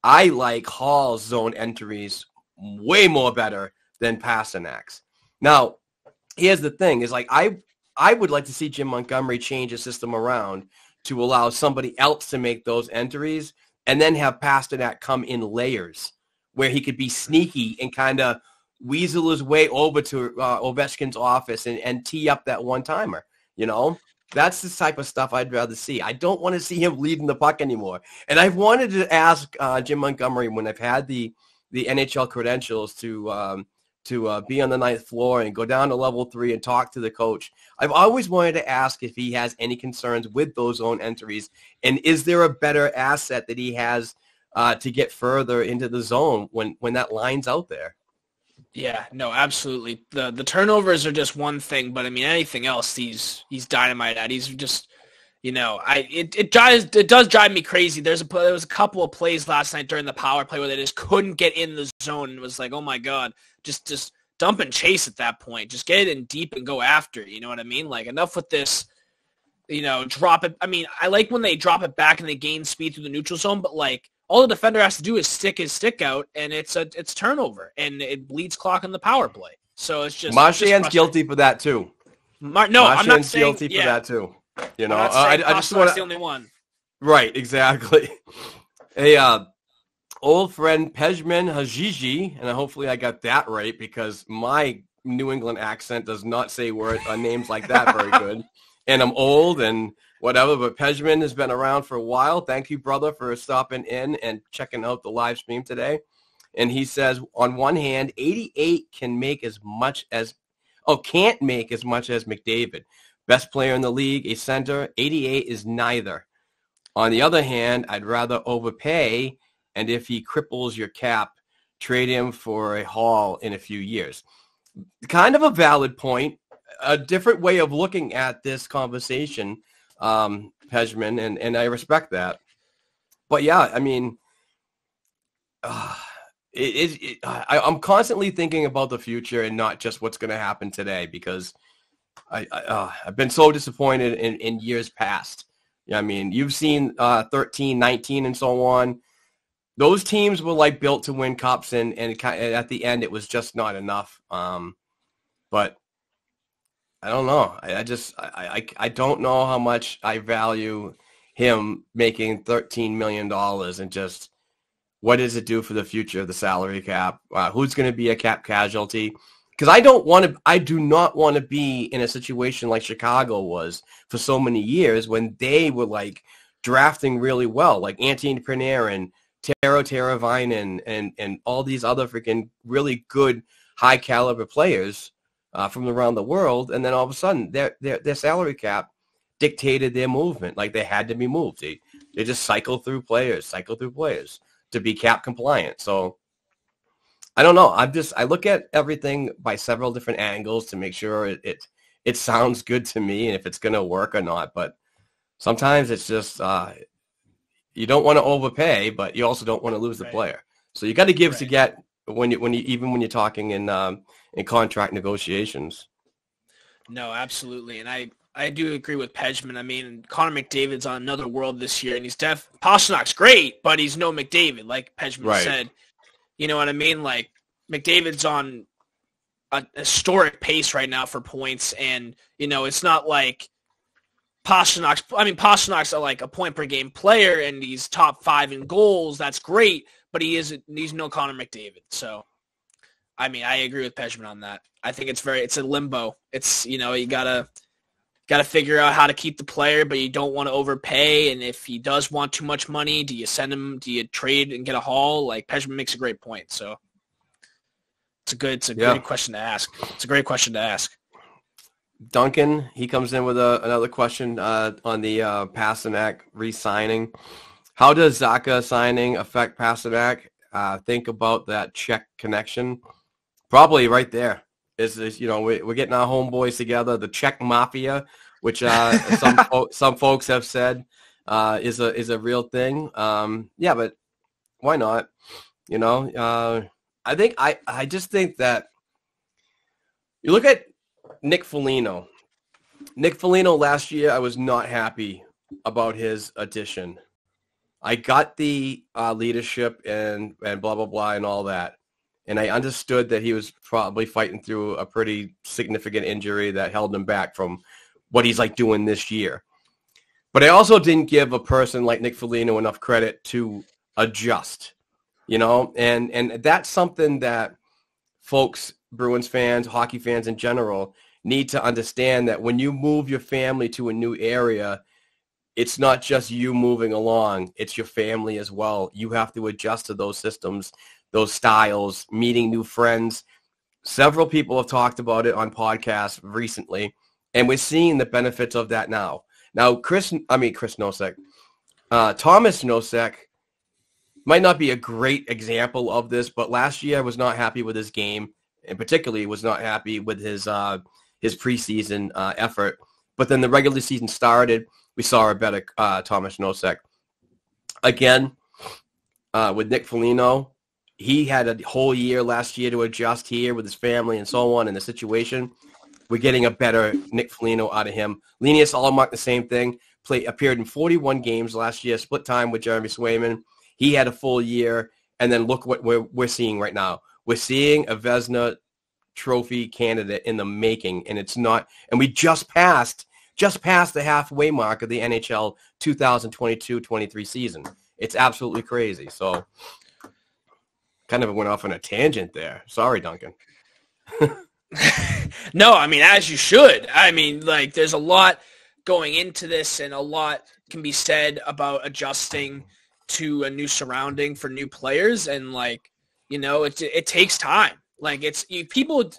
I like Hall's zone entries way more better than Pasternak's. Now, here's the thing, is I would like to see Jim Montgomery change his system around to allow somebody else to make those entries, and then have Pastrnak come in layers where he could be sneaky and kind of weasel his way over to Ovechkin's office and tee up that one-timer, That's the type of stuff I'd rather see. I don't want to see him leading the puck anymore. And I've wanted to ask Jim Montgomery, when I've had the NHL credentials, to to be on the ninth floor and go down to level 3 and talk to the coach. I've always wanted to ask if he has any concerns with those zone entries, and is there a better asset that he has to get further into the zone when that line's out there? Yeah, no, absolutely. The turnovers are just one thing, but I mean anything else, he's dynamite at. He's just, it does drive me crazy. There was a couple of plays last night during the power play where they just couldn't get in the zone. It was like, oh my god, just dump and chase at that point. Just get it in deep and go after it. You know what I mean? Like, enough with this. Drop it. I mean, I like when they drop it back and they gain speed through the neutral zone, but like, all the defender has to do is stick his stick out, and it's turnover, and it bleeds clock in the power play. So it's just Marchand's guilty for that too. I'm not saying guilty for that too. I just want the only one. Right, exactly. Hey, old friend Pejman Hajiji, and hopefully I got that right because my New England accent does not say names like that very good. And I'm old and whatever, but Pejman has been around for a while. Thank you, brother, for stopping in and checking out the live stream today. And he says, on one hand, 88 can't make as much as McDavid. Best player in the league, a center. 88 is neither. On the other hand, I'd rather overpay, and if he cripples your cap, trade him for a haul in a few years. Kind of a valid point. A different way of looking at this conversation, Pejman, and I respect that. But yeah, I mean, I'm constantly thinking about the future and not just what's going to happen today because I've been so disappointed in years past. I mean, you've seen 13, 19, and so on. Those teams were like built to win cups, and at the end, it was just not enough. But I don't know. I don't know how much I value him making $13 million and just what does it do for the future of the salary cap? Who's going to be a cap casualty? Because I do not want to be in a situation like Chicago was for so many years when they were like drafting really well, like Anthony Panarin, Taro Teravainen, and all these other freaking really good high caliber players from around the world, and then all of a sudden their salary cap dictated their movement. Like they had to be moved. They just cycle through players to be cap compliant. So I don't know. I look at everything by several different angles to make sure it sounds good to me and if it's going to work or not. But sometimes it's just you don't want to overpay, but you also don't want to lose the player. So you got to give to get when you're talking in contract negotiations. No, absolutely. And I do agree with Pejman. I mean, Connor McDavid's on another world this year, and he's Pasternak's great, but he's no McDavid, like Pejman said. You know what I mean? Like, McDavid's on a historic pace right now for points, and, it's not like Pasternak's like a point-per-game player, and he's top 5 in goals. That's great, but he's no Connor McDavid. So, I mean, I agree with Pejman on that. I think it's a limbo. It's, you gotta figure out how to keep the player, but you don't want to overpay. And if he does want too much money, do you trade and get a haul? Like Pejman makes a great point. So it's a great question to ask. It's a great question to ask. Duncan, he comes in with another question on the Pastrnak re-signing. How does Zacha signing affect Pastrnak? Think about that Czech connection. Probably right there. We're getting our homeboys together. The Czech Mafia, which some folks have said is a real thing. Yeah, but why not? I just think that you look at Nick Foligno. Nick Foligno last year, I was not happy about his addition. I got the leadership and blah, blah, blah and all that. And I understood that he was probably fighting through a pretty significant injury that held him back from what he's like doing this year. But I also didn't give a person like Nick Foligno enough credit to adjust, and that's something that folks, Bruins fans, hockey fans in general, need to understand, that when you move your family to a new area, it's not just you moving along, it's your family as well. You have to adjust to those systems, those styles, meeting new friends. Several people have talked about it on podcasts recently, and we're seeing the benefits of that now. Now, Chris Nosek, Thomas Nosek might not be a great example of this, but last year I was not happy with his game, and particularly was not happy with his preseason effort. But then the regular season started, we saw a better Thomas Nosek. Again, with Nick Foligno, he had a whole year last year to adjust here with his family and so on in the situation. We're getting a better Nick Foligno out of him. Linus Ullmark, the same thing. Appeared in 41 games last year, split time with Jeremy Swayman. He had a full year, and then look what we're seeing right now. We're seeing a Vezina Trophy candidate in the making, and it's not. And we just passed the halfway mark of the NHL 2022-23 season. It's absolutely crazy. So, kind of went off on a tangent there. Sorry, Duncan. No, I mean, as you should. I mean, like, there's a lot going into this, and a lot can be said about adjusting to a new surrounding for new players, and like, you know, it takes time. Like, people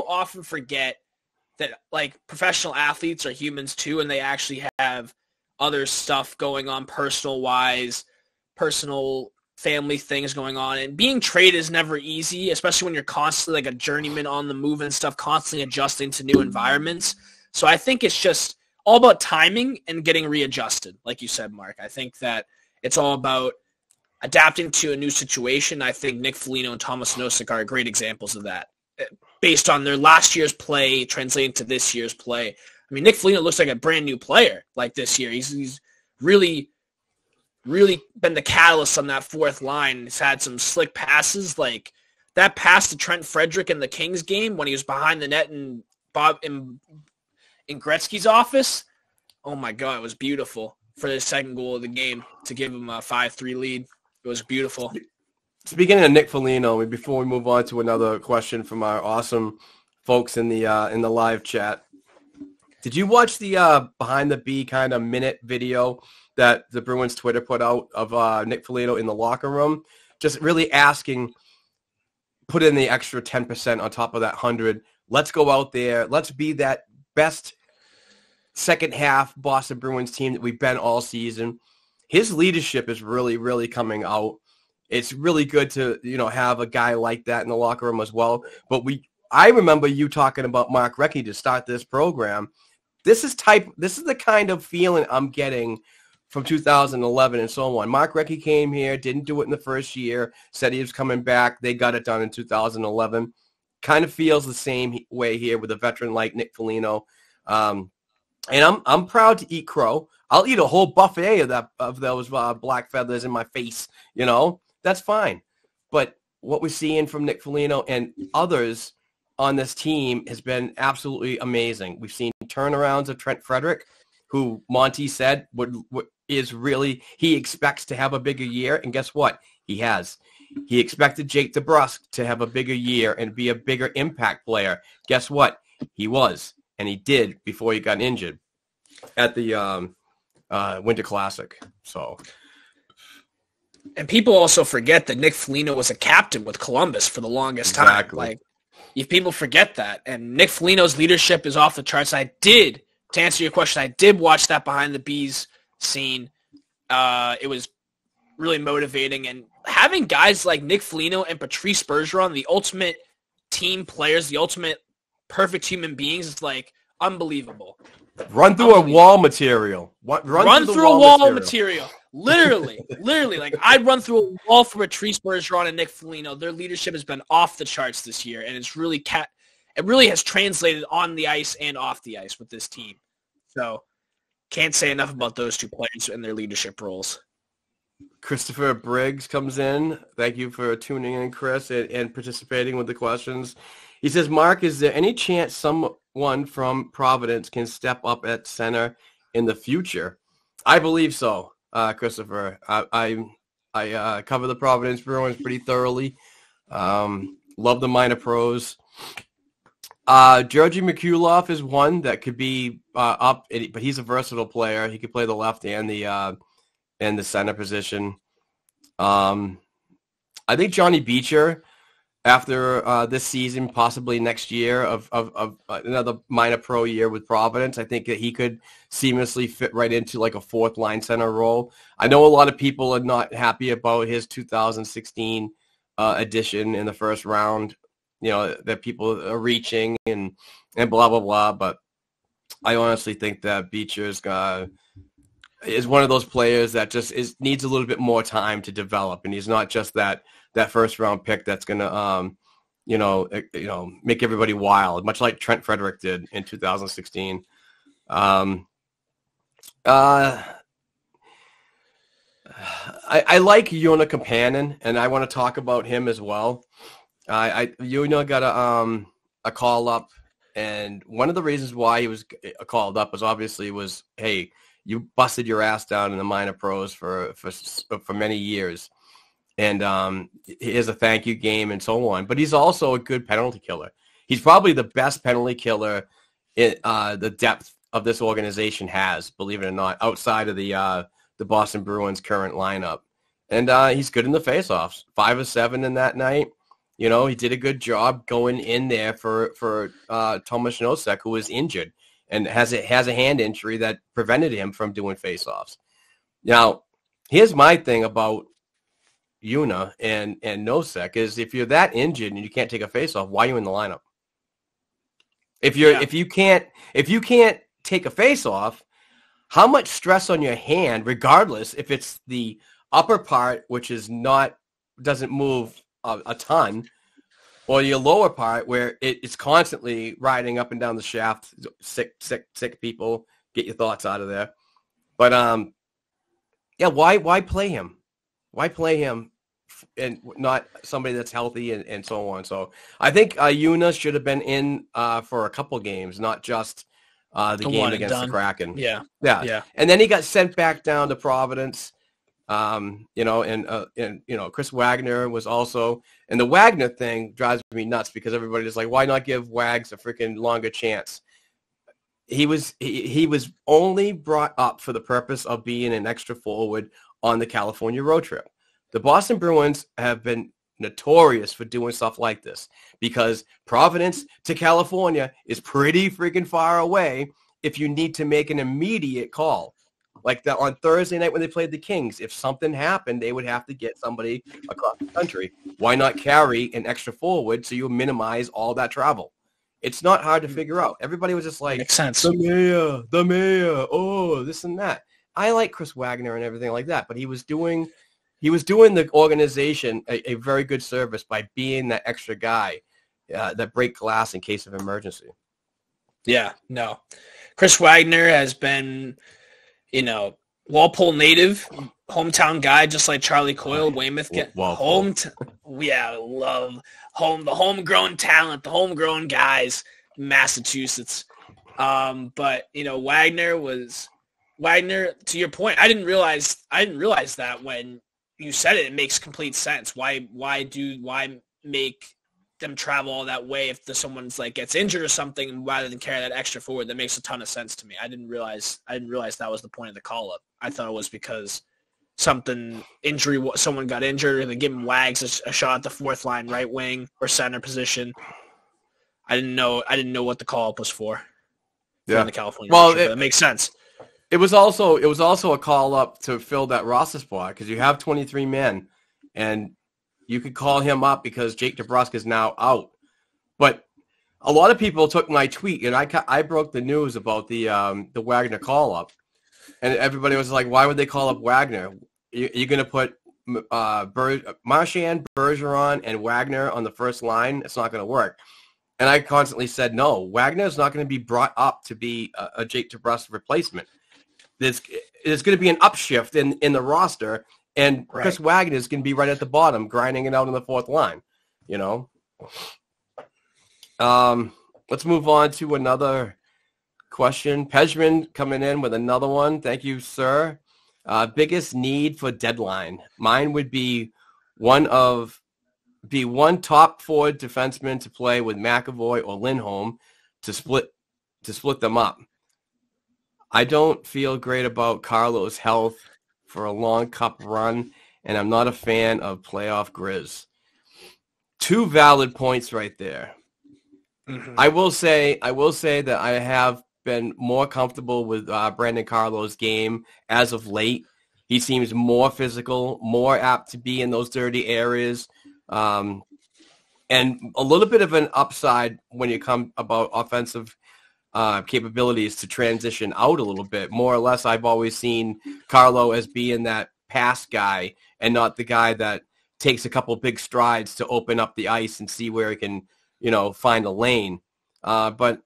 often forget that like professional athletes are humans too, and they actually have other stuff going on personal family things going on, and being traded is never easy, especially when you're constantly like a journeyman on the move and stuff, constantly adjusting to new environments. So I think it's just all about timing and getting readjusted. Like you said, Mark, I think that it's all about adapting to a new situation. I think Nick Foligno and Thomas Nosek are great examples of that, based on their last year's play translating to this year's play. I mean, Nick Foligno looks like a brand new player like this year. He's really been the catalyst on that fourth line. He's had some slick passes, like that pass to Trent Frederick in the Kings game when he was behind the net and in Gretzky's office. Oh my God, it was beautiful for the second goal of the game to give him a 5-3 lead. It was beautiful. Speaking of Nick Foligno, before we move on to another question from our awesome folks in the live chat, did you watch the behind the B kind of minute video that the Bruins Twitter put out of Nick Foligno in the locker room? Just really asking, put in the extra 10% on top of that 100. Let's go out there. Let's be that best second half Boston Bruins team that we've been all season. His leadership is really, really coming out. It's really good to, you know, have a guy like that in the locker room as well. But I remember you talking about Mark Recchi to start this program. This is the kind of feeling I'm getting from 2011 and so on. Mark Recchi came here, didn't do it in the first year, said he was coming back. They got it done in 2011. Kind of feels the same way here with a veteran like Nick Foligno. And I'm proud to eat crow. I'll eat a whole buffet of those black feathers in my face. You know, that's fine. But what we're seeing from Nick Foligno and others on this team has been absolutely amazing. We've seen turnarounds of Trent Frederick, who Monty said he expects to have a bigger year, and guess what? He has. He expected Jake DeBrusk to have a bigger year and be a bigger impact player. Guess what? He was, and he did before he got injured at the Winter Classic. So, and people also forget that Nick Foligno was a captain with Columbus for the longest time. Like, if people forget that, and Nick Foligno's leadership is off the charts. To answer your question, I did watch that behind the Bees scene. It was really motivating, and having guys like Nick Foligno and Patrice Bergeron, the ultimate team players, the ultimate perfect human beings, is like unbelievable. Run through a wall material. Run through a wall material. Literally, like I'd run through a wall for Patrice Bergeron and Nick Foligno. Their leadership has been off the charts this year, and it's really it really has translated on the ice and off the ice with this team. So, can't say enough about those two players and their leadership roles. Christopher Briggs comes in. Thank you for tuning in, Chris, and participating with the questions. He says, Mark, is there any chance someone from Providence can step up at center in the future? I believe so, Christopher. I cover the Providence Bruins pretty thoroughly. Love the minor pros. Georgi Mikulov is one that could be up, but he's a versatile player. He could play the left and the center position. I think Johnny Beecher after this season, possibly next year of another minor pro year with Providence. I think that he could seamlessly fit right into like a fourth line center role. I know a lot of people are not happy about his 2016 addition in the first round, that people are reaching and blah, blah, blah. But I honestly think that Beecher's is one of those players that just needs a little bit more time to develop. And he's not just that first round pick that's going to, make everybody wild, much like Trent Frederick did in 2016. I like Yuna Kapanen, and I want to talk about him as well. Yuna got a call up, and one of the reasons why he was called up was, hey, you busted your ass down in the minor pros for many years. And here's a thank you game and so on. But he's also a good penalty killer. He's probably the best penalty killer the depth of this organization has, believe it or not, outside of the Boston Bruins current lineup. And he's good in the faceoffs. 5 of 7 in that night. He did a good job going in there for Tomas Nosek, who was injured and has a hand injury that prevented him from doing faceoffs. Now, here's my thing about Yuna and Nosek is if you're that injured and you can't take a faceoff, why are you in the lineup? If you can't take a faceoff, how much stress on your hand, regardless if it's the upper part, which doesn't move a ton, or your lower part where it's constantly riding up and down the shaft. Sick people, get your thoughts out of there. But why play him? Why play him and not somebody that's healthy and so on? So I think Yuna should have been in for a couple games, not just the game against the Kraken. Yeah. And then he got sent back down to Providence. Chris Wagner was also, and the Wagner thing drives me nuts because everybody's like, why not give Wags a freaking longer chance? He was only brought up for the purpose of being an extra forward on the California road trip. The Boston Bruins have been notorious for doing stuff like this because Providence to California is pretty freaking far away if you need to make an immediate call. Like that on Thursday night when they played the Kings, if something happened, they would have to get somebody across the country. Why not carry an extra forward so you minimize all that travel? It's not hard to figure out. Everybody was just like, makes sense. The mayor, oh, this and that. I like Chris Wagner and everything like that, but he was doing the organization a very good service by being that extra guy that break glass in case of emergency. Yeah, no. Chris Wagner has been, Walpole native, hometown guy, just like Charlie Coyle, Weymouth. Love the homegrown talent, the homegrown guys, Massachusetts. But Wagner, to your point, I didn't realize that when you said it. It makes complete sense. Why make them travel all that way if someone's like gets injured or something rather than carry that extra forward? That makes a ton of sense to me. I didn't realize that was the point of the call up. I thought it was because someone got injured and they give him Wags a shot at the fourth line right wing or center position. I didn't know what the call up was for. Yeah, the California. Well, it makes sense. It was also a call up to fill that roster spot because you have 23 men, and you could call him up because Jake DeBrusk is now out. But a lot of people took my tweet, and I broke the news about the Wagner call up, and everybody was like, "Why would they call up Wagner? You're going to put Marchand, Bergeron, and Wagner on the first line? It's not going to work." And I constantly said, "No, Wagner is not going to be brought up to be a Jake DeBrusk replacement. There's going to be an upshift in the roster." And Chris Wagner is going to be right at the bottom, grinding it out on the fourth line, Let's move on to another question. Pejman coming in with another one. Thank you, sir. Biggest need for deadline. Mine would be one top forward defenseman to play with McAvoy or Lindholm to split them up. I don't feel great about Carlo's health for a long cup run, and I'm not a fan of playoff Grizz. two valid points right there. Mm-hmm. I will say that I have been more comfortable with Brandon Carlo's game as of late. He seems more physical, more apt to be in those dirty areas, and a little bit of an upside when you come about offensive capabilities to transition out a little bit. More or less, I've always seen Carlo as being that pass guy and not the guy that takes a couple big strides to open up the ice and see where he can, find a lane. But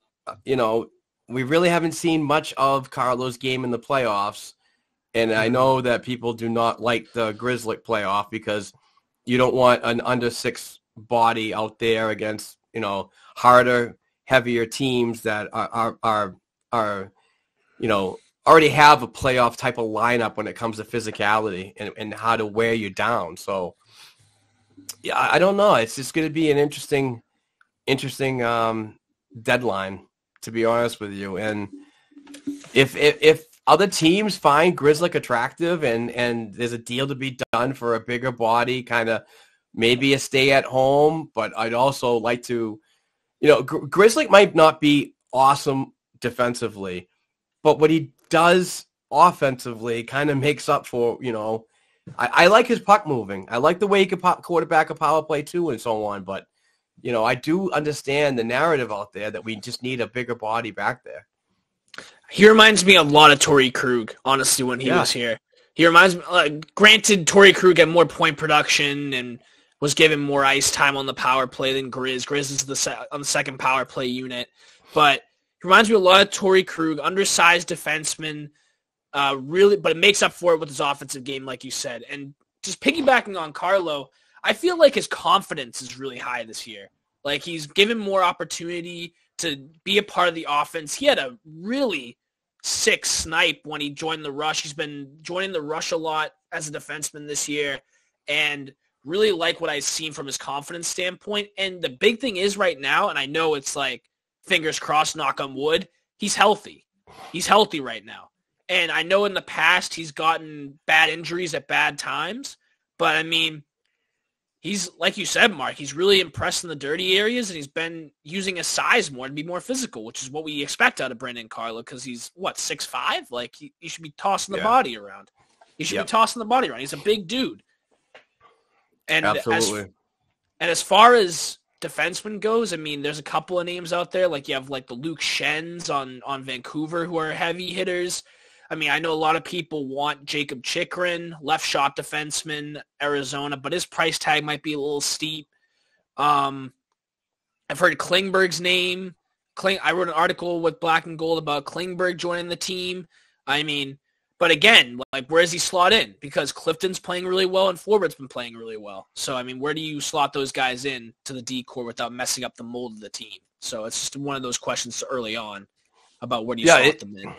we really haven't seen much of Carlo's game in the playoffs. And I know that people do not like the Grizzly playoff because you don't want an under 6 body out there against, harder, heavier teams that are already have a playoff type of lineup when it comes to physicality and how to wear you down. So, yeah, I don't know. It's just going to be an interesting deadline, to be honest with you. And if other teams find Grizzly attractive and there's a deal to be done for a bigger body, kind of maybe a stay at home, but I'd also like to, Grizzly might not be awesome defensively, but what he does offensively kind of makes up for, I like his puck moving. I like the way he can quarterback a power play too and so on. But, I do understand the narrative out there that we just need a bigger body back there. He reminds me a lot of Torrey Krug, honestly, when he was here. He reminds me, granted, Torrey Krug had more point production and was given more ice time on the power play than Grizz. Grizz is on the second power play unit. But he reminds me a lot of Torrey Krug, undersized defenseman, really, but it makes up for it with his offensive game, like you said. And just piggybacking on Carlo, I feel like his confidence is really high this year. Like, he's given more opportunity to be a part of the offense. He had a really sick snipe when he joined the Rush. He's been joining the Rush a lot as a defenseman this year, and really like what I've seen from his confidence standpoint. And the big thing is right now, and I know it's like fingers crossed, knock on wood, he's healthy. He's healthy right now. And I know in the past he's gotten bad injuries at bad times, but I mean, he's, like you said, Mark, he's really impressed in the dirty areas, and he's been using his size more to be more physical, which is what we expect out of Brandon Carlo, because he's, 6'5"? Like, he should be tossing the body around. He should be tossing the body around. He's a big dude. And absolutely. As far as defenseman goes, I mean, there's a couple of names out there. Like, you have, the Luke Schens on Vancouver, who are heavy hitters. I mean, I know a lot of people want Jacob Chikrin, left shot defenseman, Arizona, but his price tag might be a little steep. I've heard Klingberg's name. I wrote an article with Black and Gold about Klingberg joining the team. I mean, but again, where does he slot in? Because Clifton's playing really well and Forward's been playing really well. So, I mean, where do you slot those guys in to the D-core without messing up the mold of the team? So it's just one of those questions early on about where do you slot them in.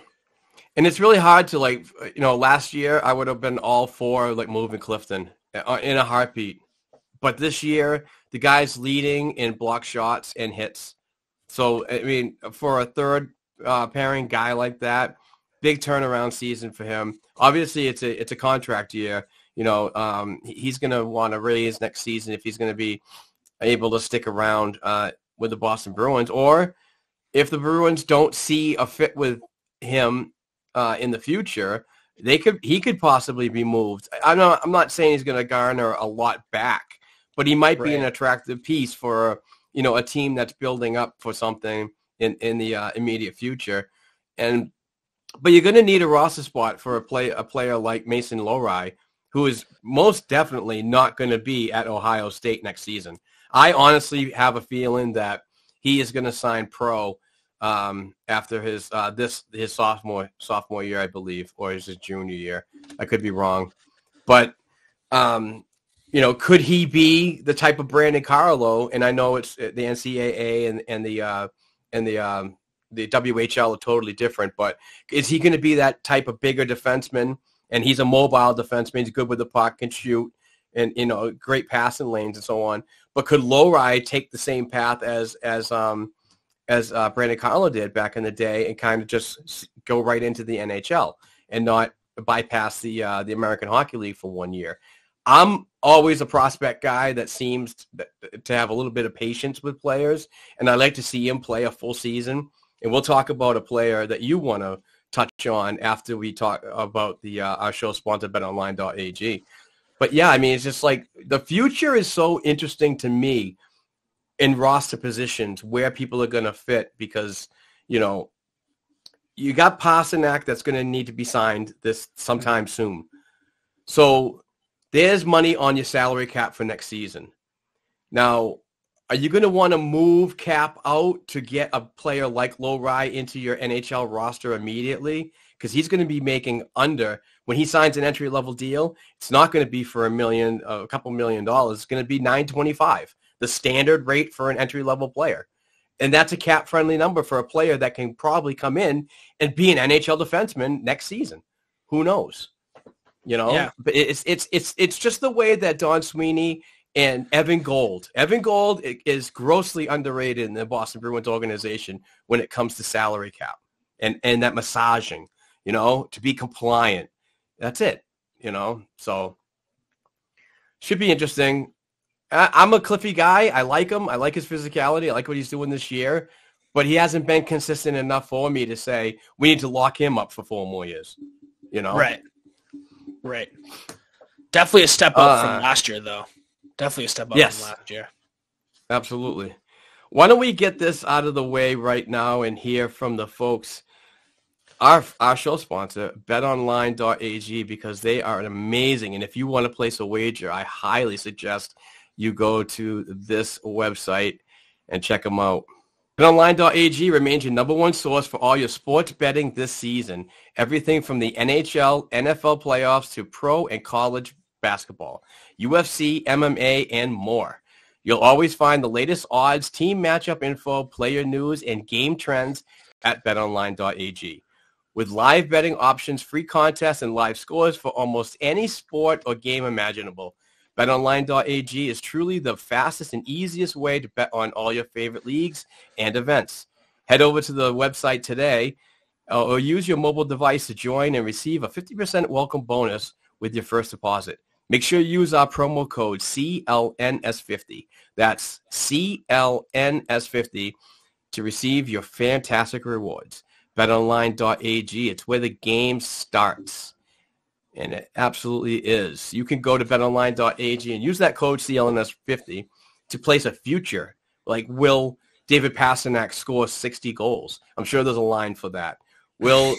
And it's really hard to, last year I would have been all for, moving Clifton in a heartbeat. But this year, the guy's leading in block shots and hits. So, I mean, for a third pairing guy like that, big turnaround season for him. Obviously, it's a contract year. He's going to want to raise next season if he's going to be able to stick around with the Boston Bruins. Or if the Bruins don't see a fit with him in the future, he could possibly be moved. I'm not saying he's going to garner a lot back, but he might be an attractive piece for a team that's building up for something in the immediate future. But you're going to need a roster spot for a player like Mason Lohrei, who is most definitely not going to be at Ohio State next season. I honestly have a feeling that he is going to sign pro after his sophomore year, I believe, or his junior year. I could be wrong, but could he be the type of Brandon Carlo? And I know it's the NCAA and the WHL are totally different, but is he going to be that type of bigger defenseman? And he's a mobile defenseman. He's good with the puck, can shoot, and great passing lanes and so on. But could Lohrei take the same path as Brandon Carlo did back in the day and kind of just go right into the NHL and not bypass the American Hockey League for 1 year? I'm always a prospect guy that seems to have a little bit of patience with players, and I like to see him play a full season. And we'll talk about a player that you want to touch on after we talk about the our show sponsored BetOnline.ag. But yeah, I mean, it's just like the future is so interesting to me in roster positions where people are going to fit because, you know, you got Pasternak that's going to need to be signed this sometime soon. So there's money on your salary cap for next season. Now, are you going to want to move cap out to get a player like Lowry into your NHL roster immediately? Because he's going to be making under, when he signs an entry-level deal, it's not going to be for a couple $1 million. It's going to be $925, the standard rate for an entry-level player. And that's a cap-friendly number for a player that can probably come in and be an NHL defenseman next season. Who knows? You know, Yeah. But it's just the way that Don Sweeney and Evan Gold is grossly underrated in the Boston Bruins organization when it comes to salary cap and that massaging, you know, to be compliant. That's it, you know. So should be interesting. I'm a Cliffy guy. I like him. I like his physicality. I like what he's doing this year. But he hasn't been consistent enough for me to say we need to lock him up for 4 more years, you know. Right. Definitely a step up from last year, though. Definitely a step up from last year. Absolutely. Why don't we get this out of the way right now and hear from the folks, our show sponsor, betonline.ag, because they are amazing. And if you want to place a wager, I highly suggest you go to this website and check them out. BetOnline.ag remains your number one source for all your sports betting this season. Everything from the NHL, NFL playoffs to pro and college basketball, UFC, MMA, and more. You'll always find the latest odds, team matchup info, player news, and game trends at betonline.ag. With live betting options, free contests, and live scores for almost any sport or game imaginable, betonline.ag is truly the fastest and easiest way to bet on all your favorite leagues and events. Head over to the website today or use your mobile device to join and receive a 50% welcome bonus with your first deposit. Make sure you use our promo code CLNS50. That's CLNS50 to receive your fantastic rewards. BetOnline.ag, it's where the game starts. And it absolutely is. You can go to betonline.ag and use that code CLNS50 to place a future. Like, will David Pasternak score 60 goals? I'm sure there's a line for that. Will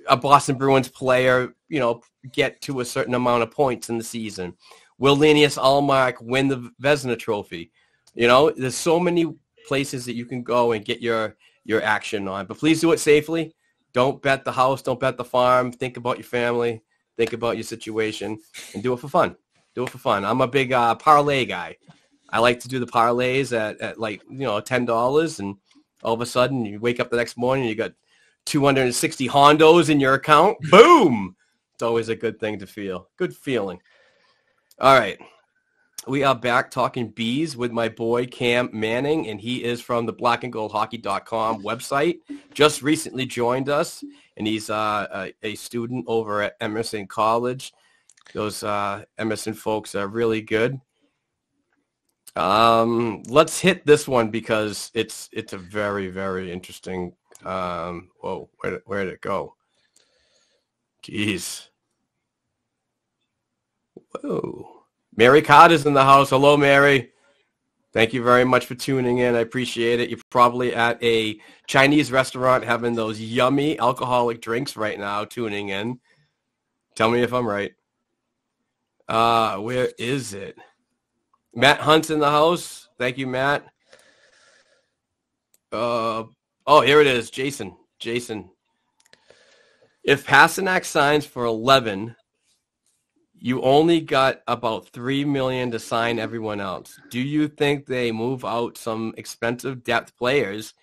a Boston Bruins player, you know, get to a certain amount of points in the season? Will Linus Ullmark win the Vezina Trophy? You know, there's so many places that you can go and get your action on. But please do it safely. Don't bet the house. Don't bet the farm. Think about your family. Think about your situation and do it for fun. Do it for fun. I'm a big parlay guy. I like to do the parlays at like, you know, $10, and all of a sudden you wake up the next morning and you got 260 hondos in your account. Boom. It's always a good thing to feel. Good feeling. All right. We are back talking bees with my boy Cam Manning, and he is from the blackandgoldhockey.com website. Just recently joined us, and he's a student over at Emerson College. Those Emerson folks are really good. Let's hit this one because it's a very, very interesting. Whoa, where did it go? Jeez. Whoa. Mary Carter's in the house. Hello, Mary. Thank you very much for tuning in. I appreciate it. You're probably at a Chinese restaurant having those yummy alcoholic drinks right now, tuning in. Tell me if I'm right. Where is it? Matt Hunt's in the house. Thank you, Matt. Oh, here it is. Jason. If Pasternak signs for 11, you only got about $3 million to sign everyone else. Do you think they move out some expensive depth players?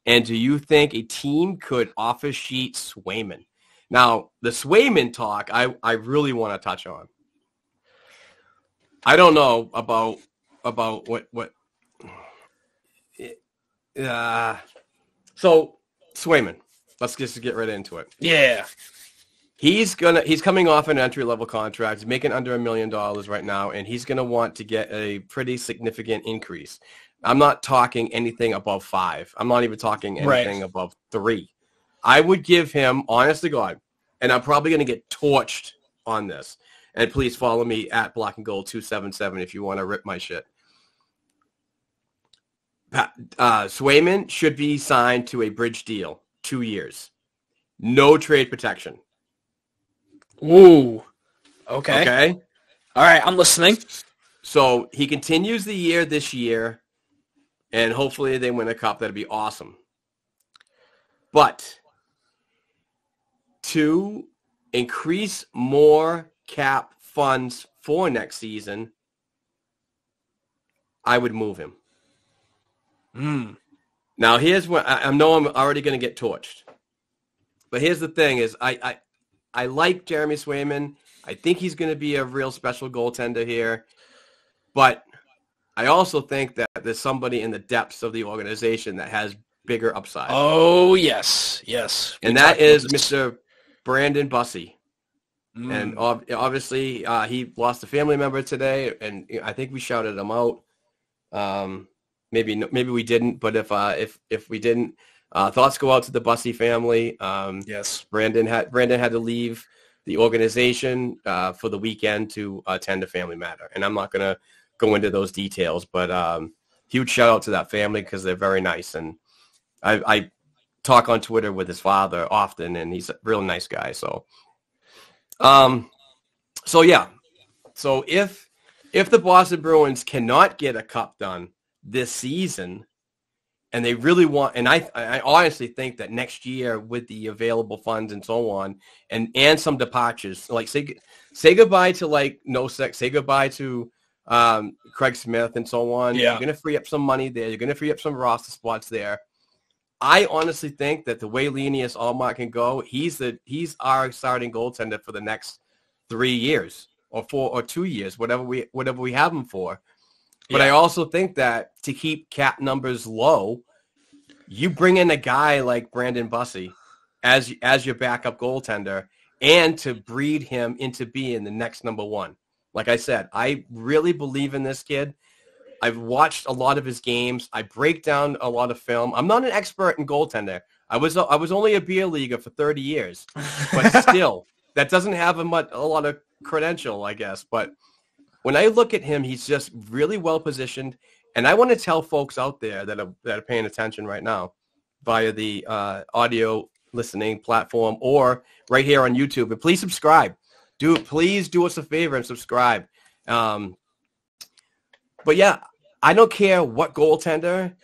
And do you think a team could offer sheet Swayman? Now, the Swayman talk, I really want to touch on. I don't know about what. So Swayman, let's just get right into it. Yeah. He's coming off an entry-level contract, he's making under $1 million right now, and he's going to want to get a pretty significant increase. I'm not talking anything above 5. I'm not even talking anything above 3. I would give him, honest to God, and I'm probably going to get torched on this. And please follow me at Black and Gold 277 if you want to rip my shit. Swayman should be signed to a bridge deal, 2 years. No trade protection. Ooh. Okay. Okay. All right, I'm listening. So he continues the year this year, and hopefully they win a cup. That'd be awesome. But to increase more cap funds for next season, I would move him. Now, here's what I know I'm already going to get torched. But here's the thing is I like Jeremy Swayman. I think he's going to be a real special goaltender here. But I also think that there's somebody in the depths of the organization that has bigger upside. Oh, yes. Yes. And that is Mr. Brandon Bussey. And obviously, he lost a family member today, and I think we shouted him out. Maybe we didn't, but if we didn't, thoughts go out to the Bussey family. Yes, Brandon had to leave the organization for the weekend to attend a family matter, and I'm not going to go into those details, but huge shout out to that family because they're very nice, and I talk on Twitter with his father often, and he's a real nice guy. So yeah. So if the Boston Bruins cannot get a cup done this season, and they really want, and I honestly think that next year with the available funds and so on, and some departures, like say goodbye to like Nosek, say goodbye to Craig Smith and so on. Yeah. You're going to free up some money there. You're going to free up some roster spots there. I honestly think that the way Linus Ullmark can go, he's our starting goaltender for the next 3 years or 4 or 2 years, whatever we have him for. But I also think that to keep cap numbers low, you bring in a guy like Brandon Bussey as your backup goaltender, and to breed him into being the next number one. Like I said, I really believe in this kid. I've watched a lot of his games. I break down a lot of film. I'm not an expert in goaltender. I was only a beer leaguer for 30 years, but still, that doesn't have a lot of credential, I guess. But when I look at him, he's just really well positioned. And I want to tell folks out there that are paying attention right now via the audio listening platform or right here on YouTube, and please subscribe. Please do us a favor and subscribe. But yeah, I don't care what goaltender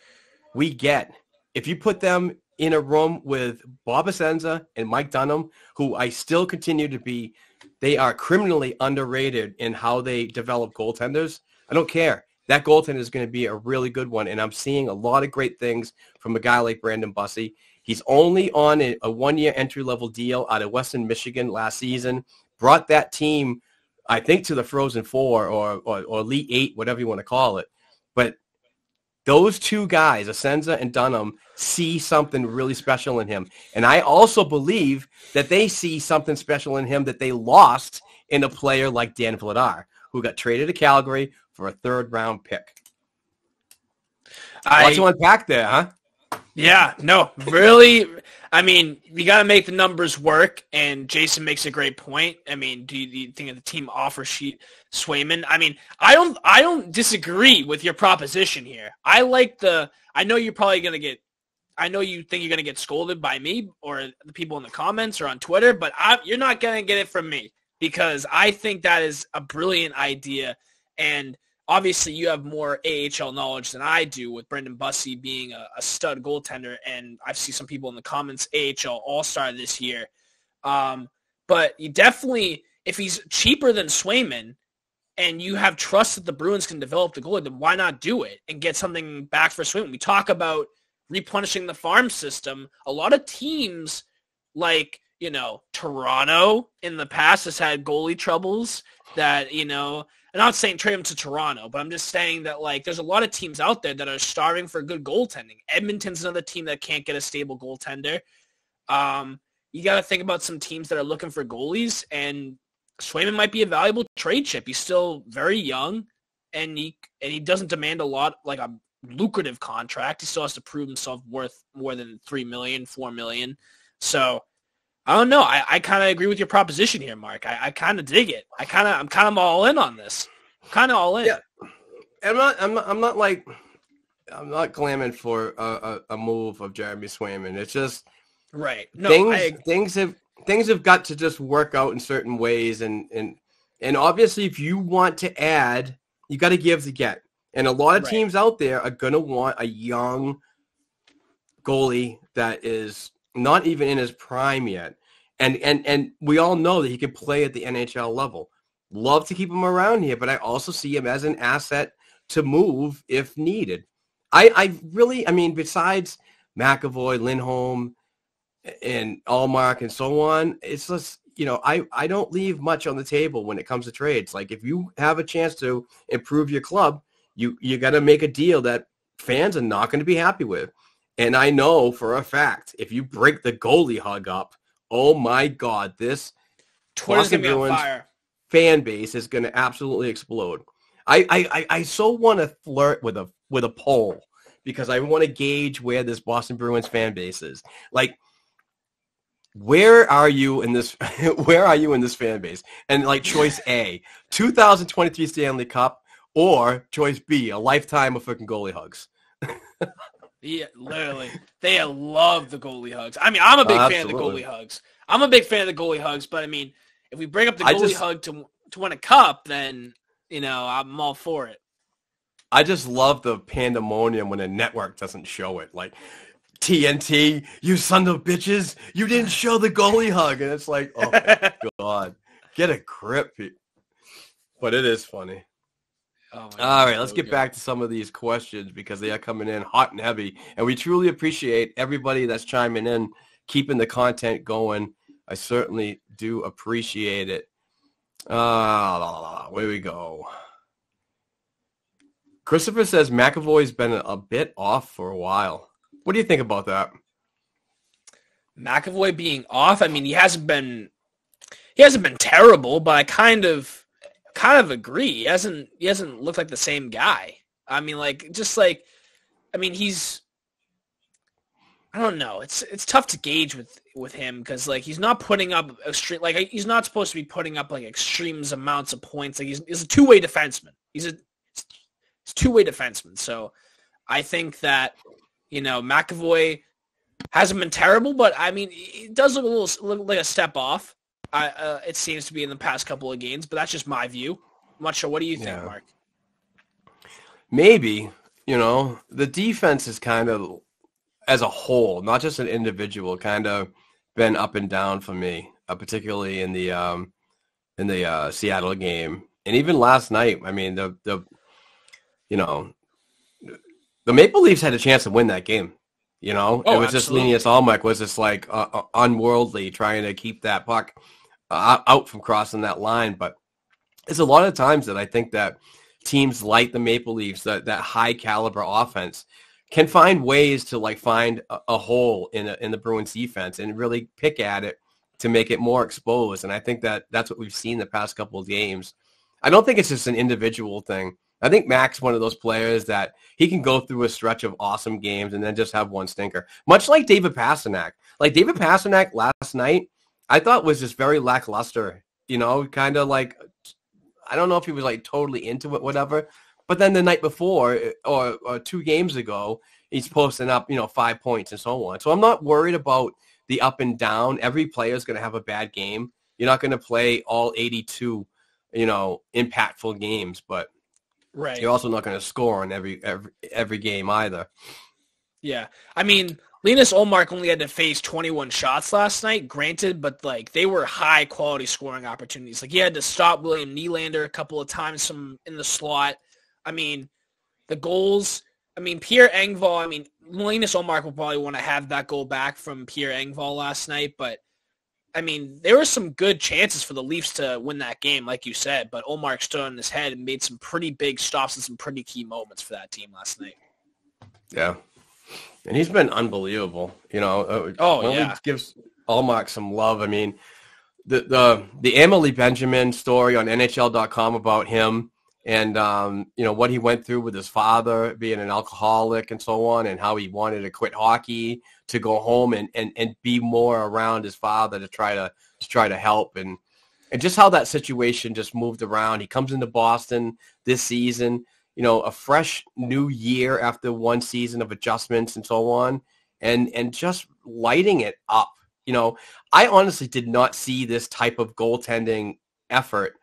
we get. If you put them in a room with Bob Essenza and Mike Dunham, who I still continue to be, they are criminally underrated in how they develop goaltenders. I don't care. That goaltender is going to be a really good one, and I'm seeing a lot of great things from a guy like Brandon Bussey. He's only on a one-year entry-level deal out of Western Michigan last season, brought that team, I think, to the Frozen Four or Elite Eight, whatever you want to call it. But those two guys, Essenza and Dunham, see something really special in him. And I also believe that they see something special in him that they lost in a player like Dan Vladar, who got traded to Calgary for a third-round pick. Lots to unpack there, huh? Yeah, no, really. I mean, you got to make the numbers work, and Jason makes a great point. I mean, do you think of the team offer sheet Swayman? I mean, I don't disagree with your proposition here. I know you're probably going to get, I know you think you're going to get scolded by me or the people in the comments or on Twitter, but you're not going to get it from me because I think that is a brilliant idea. And obviously, you have more AHL knowledge than I do with Brendan Bussey being a stud goaltender, and I've seen some people in the comments AHL All-Star this year. But you definitely, if he's cheaper than Swayman and you have trust that the Bruins can develop the goalie, then why not do it and get something back for Swayman? We talk about replenishing the farm system. A lot of teams like, Toronto in the past has had goalie troubles that, I'm not saying trade him to Toronto, but I'm just saying that, there's a lot of teams out there that are starving for good goaltending. Edmonton's another team that can't get a stable goaltender. you got to think about some teams that are looking for goalies, and Swayman might be a valuable trade chip. He's still very young, and he doesn't demand a lot, like a lucrative contract. He still has to prove himself worth more than $3 million, $4 million. So I don't know. I kind of agree with your proposition here, Mark. I kind of dig it. I'm kind of all in on this. Kind of all in. Yeah. I'm not clamming for a move of Jeremy Swayman. It's just right. No, things have got to just work out in certain ways, and obviously if you want to add, you got to give to get. And a lot of teams out there are going to want a young goalie that is not even in his prime yet. And we all know that he can play at the NHL level. Love to keep him around here, but I also see him as an asset to move if needed. I mean, besides McAvoy, Lindholm, and Allmark and so on, it's just, I don't leave much on the table when it comes to trades. Like, if you have a chance to improve your club, you got to make a deal that fans are not going to be happy with. And I know for a fact, if you break the goalie hug up, oh my God, this Boston Bruins fan base is going to absolutely explode. I so want to flirt with a poll, because I want to gauge where this Boston Bruins fan base is. Like, where are you in this? Where are you in this fan base? And like, choice A, 2023 Stanley Cup, or choice B, a lifetime of freaking goalie hugs. Yeah, literally. They love the goalie hugs. I mean, I'm a big fan of the goalie hugs. I'm a big fan of the goalie hugs, but I mean, if we bring up the goalie hug to win a cup, then, I'm all for it. I just love the pandemonium when a network doesn't show it. Like, TNT, you son of bitches, you didn't show the goalie hug. And it's like, oh, my God. Get a grip. But it is funny. All right, let's get back to some of these questions, because they are coming in hot and heavy. And we truly appreciate everybody that's chiming in, keeping the content going. I certainly do appreciate it. Where we go. Christopher says McAvoy's been a bit off for a while. What do you think about that? McAvoy being off? I mean, he hasn't been terrible, but I kind of agree. He hasn't looked like the same guy. I mean, I don't know. It's tough to gauge with him, because like, he's not putting up extreme, like, he's not supposed to be putting up like extreme amounts of points. Like, he's a two-way defenseman. He's a two-way defenseman. So I think that, McAvoy hasn't been terrible, but I mean, it does look like a step off. It seems to be in the past couple of games, but that's just my view. I'm not sure. What do you think, Mark? Maybe, the defense is kind of, as a whole, not just an individual, kind of been up and down for me, particularly in the Seattle game, and even last night. I mean, the Maple Leafs had a chance to win that game. It was just Linus Ullmark was just like unworldly, trying to keep that puck out from crossing that line. But there's a lot of times that I think that teams like the Maple Leafs, that high caliber offense, can find ways to like find a hole in the Bruins defense and really pick at it to make it more exposed. And I think that that's what we've seen the past couple of games. I don't think it's just an individual thing. I think Mac's one of those players that he can go through a stretch of awesome games and then just have one stinker, much like David Pastrnak. Like, David Pastrnak last night, I thought was just very lackluster, kind of like, I don't know if he was like totally into it, whatever. But then the night before or 2 games ago, he's posting up, 5 points and so on. So I'm not worried about the up and down. Every player is going to have a bad game. You're not going to play all 82, impactful games, but right. You're also not going to score on every game either. Yeah. I mean, Linus Ullmark only had to face 21 shots last night, granted, but like, they were high quality scoring opportunities. Like, he had to stop William Nylander a couple of times from in the slot. I mean, the goals, Pierre Engvall, Linus Ullmark will probably want to have that goal back from Pierre Engvall last night, but there were some good chances for the Leafs to win that game, like you said, but Ullmark stood on his head and made some pretty big stops and some pretty key moments for that team last night. Yeah. And he's been unbelievable, yeah. Allmark some love. I mean, the Emily Benjamin story on NHL.com about him and, what he went through with his father being an alcoholic and so on, and how he wanted to quit hockey to go home and be more around his father to try to help, and just how that situation just moved around. He comes into Boston this season, a fresh new year after one season of adjustments and so on, and just lighting it up. I honestly did not see this type of goaltending effort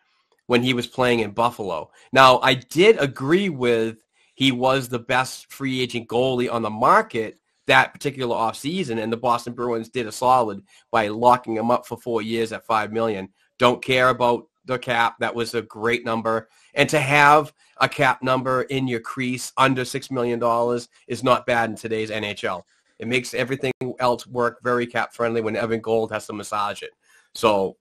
when he was playing in Buffalo. Now, I did agree with he was the best free agent goalie on the market that particular offseason, and the Boston Bruins did a solid by locking him up for 4 years at $5 million. Don't care about the cap. That was a great number. And to have a cap number in your crease under $6 million is not bad in today's NHL. It makes everything else work very cap friendly when Evan Gold has to massage it. So,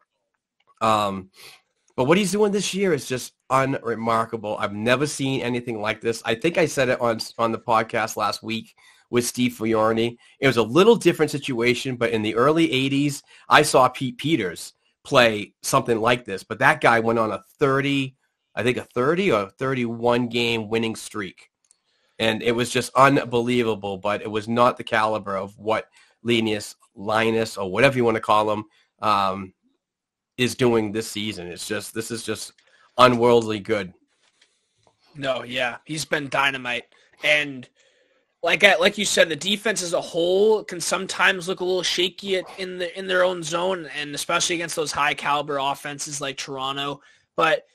but what he's doing this year is just unremarkable. I've never seen anything like this. I think I said it on the podcast last week with Steve Fiorni. It was a little different situation, but in the early 80s, I saw Pete Peters play something like this. But that guy went on a 30 or 31 game winning streak. And it was just unbelievable, but it was not the caliber of what Linus, or whatever you want to call him, is doing this season. This is just unworldly good. No, yeah, he's been dynamite. And like you said, the defense as a whole can sometimes look a little shaky in their own zone, and especially against those high caliber offenses like Toronto. But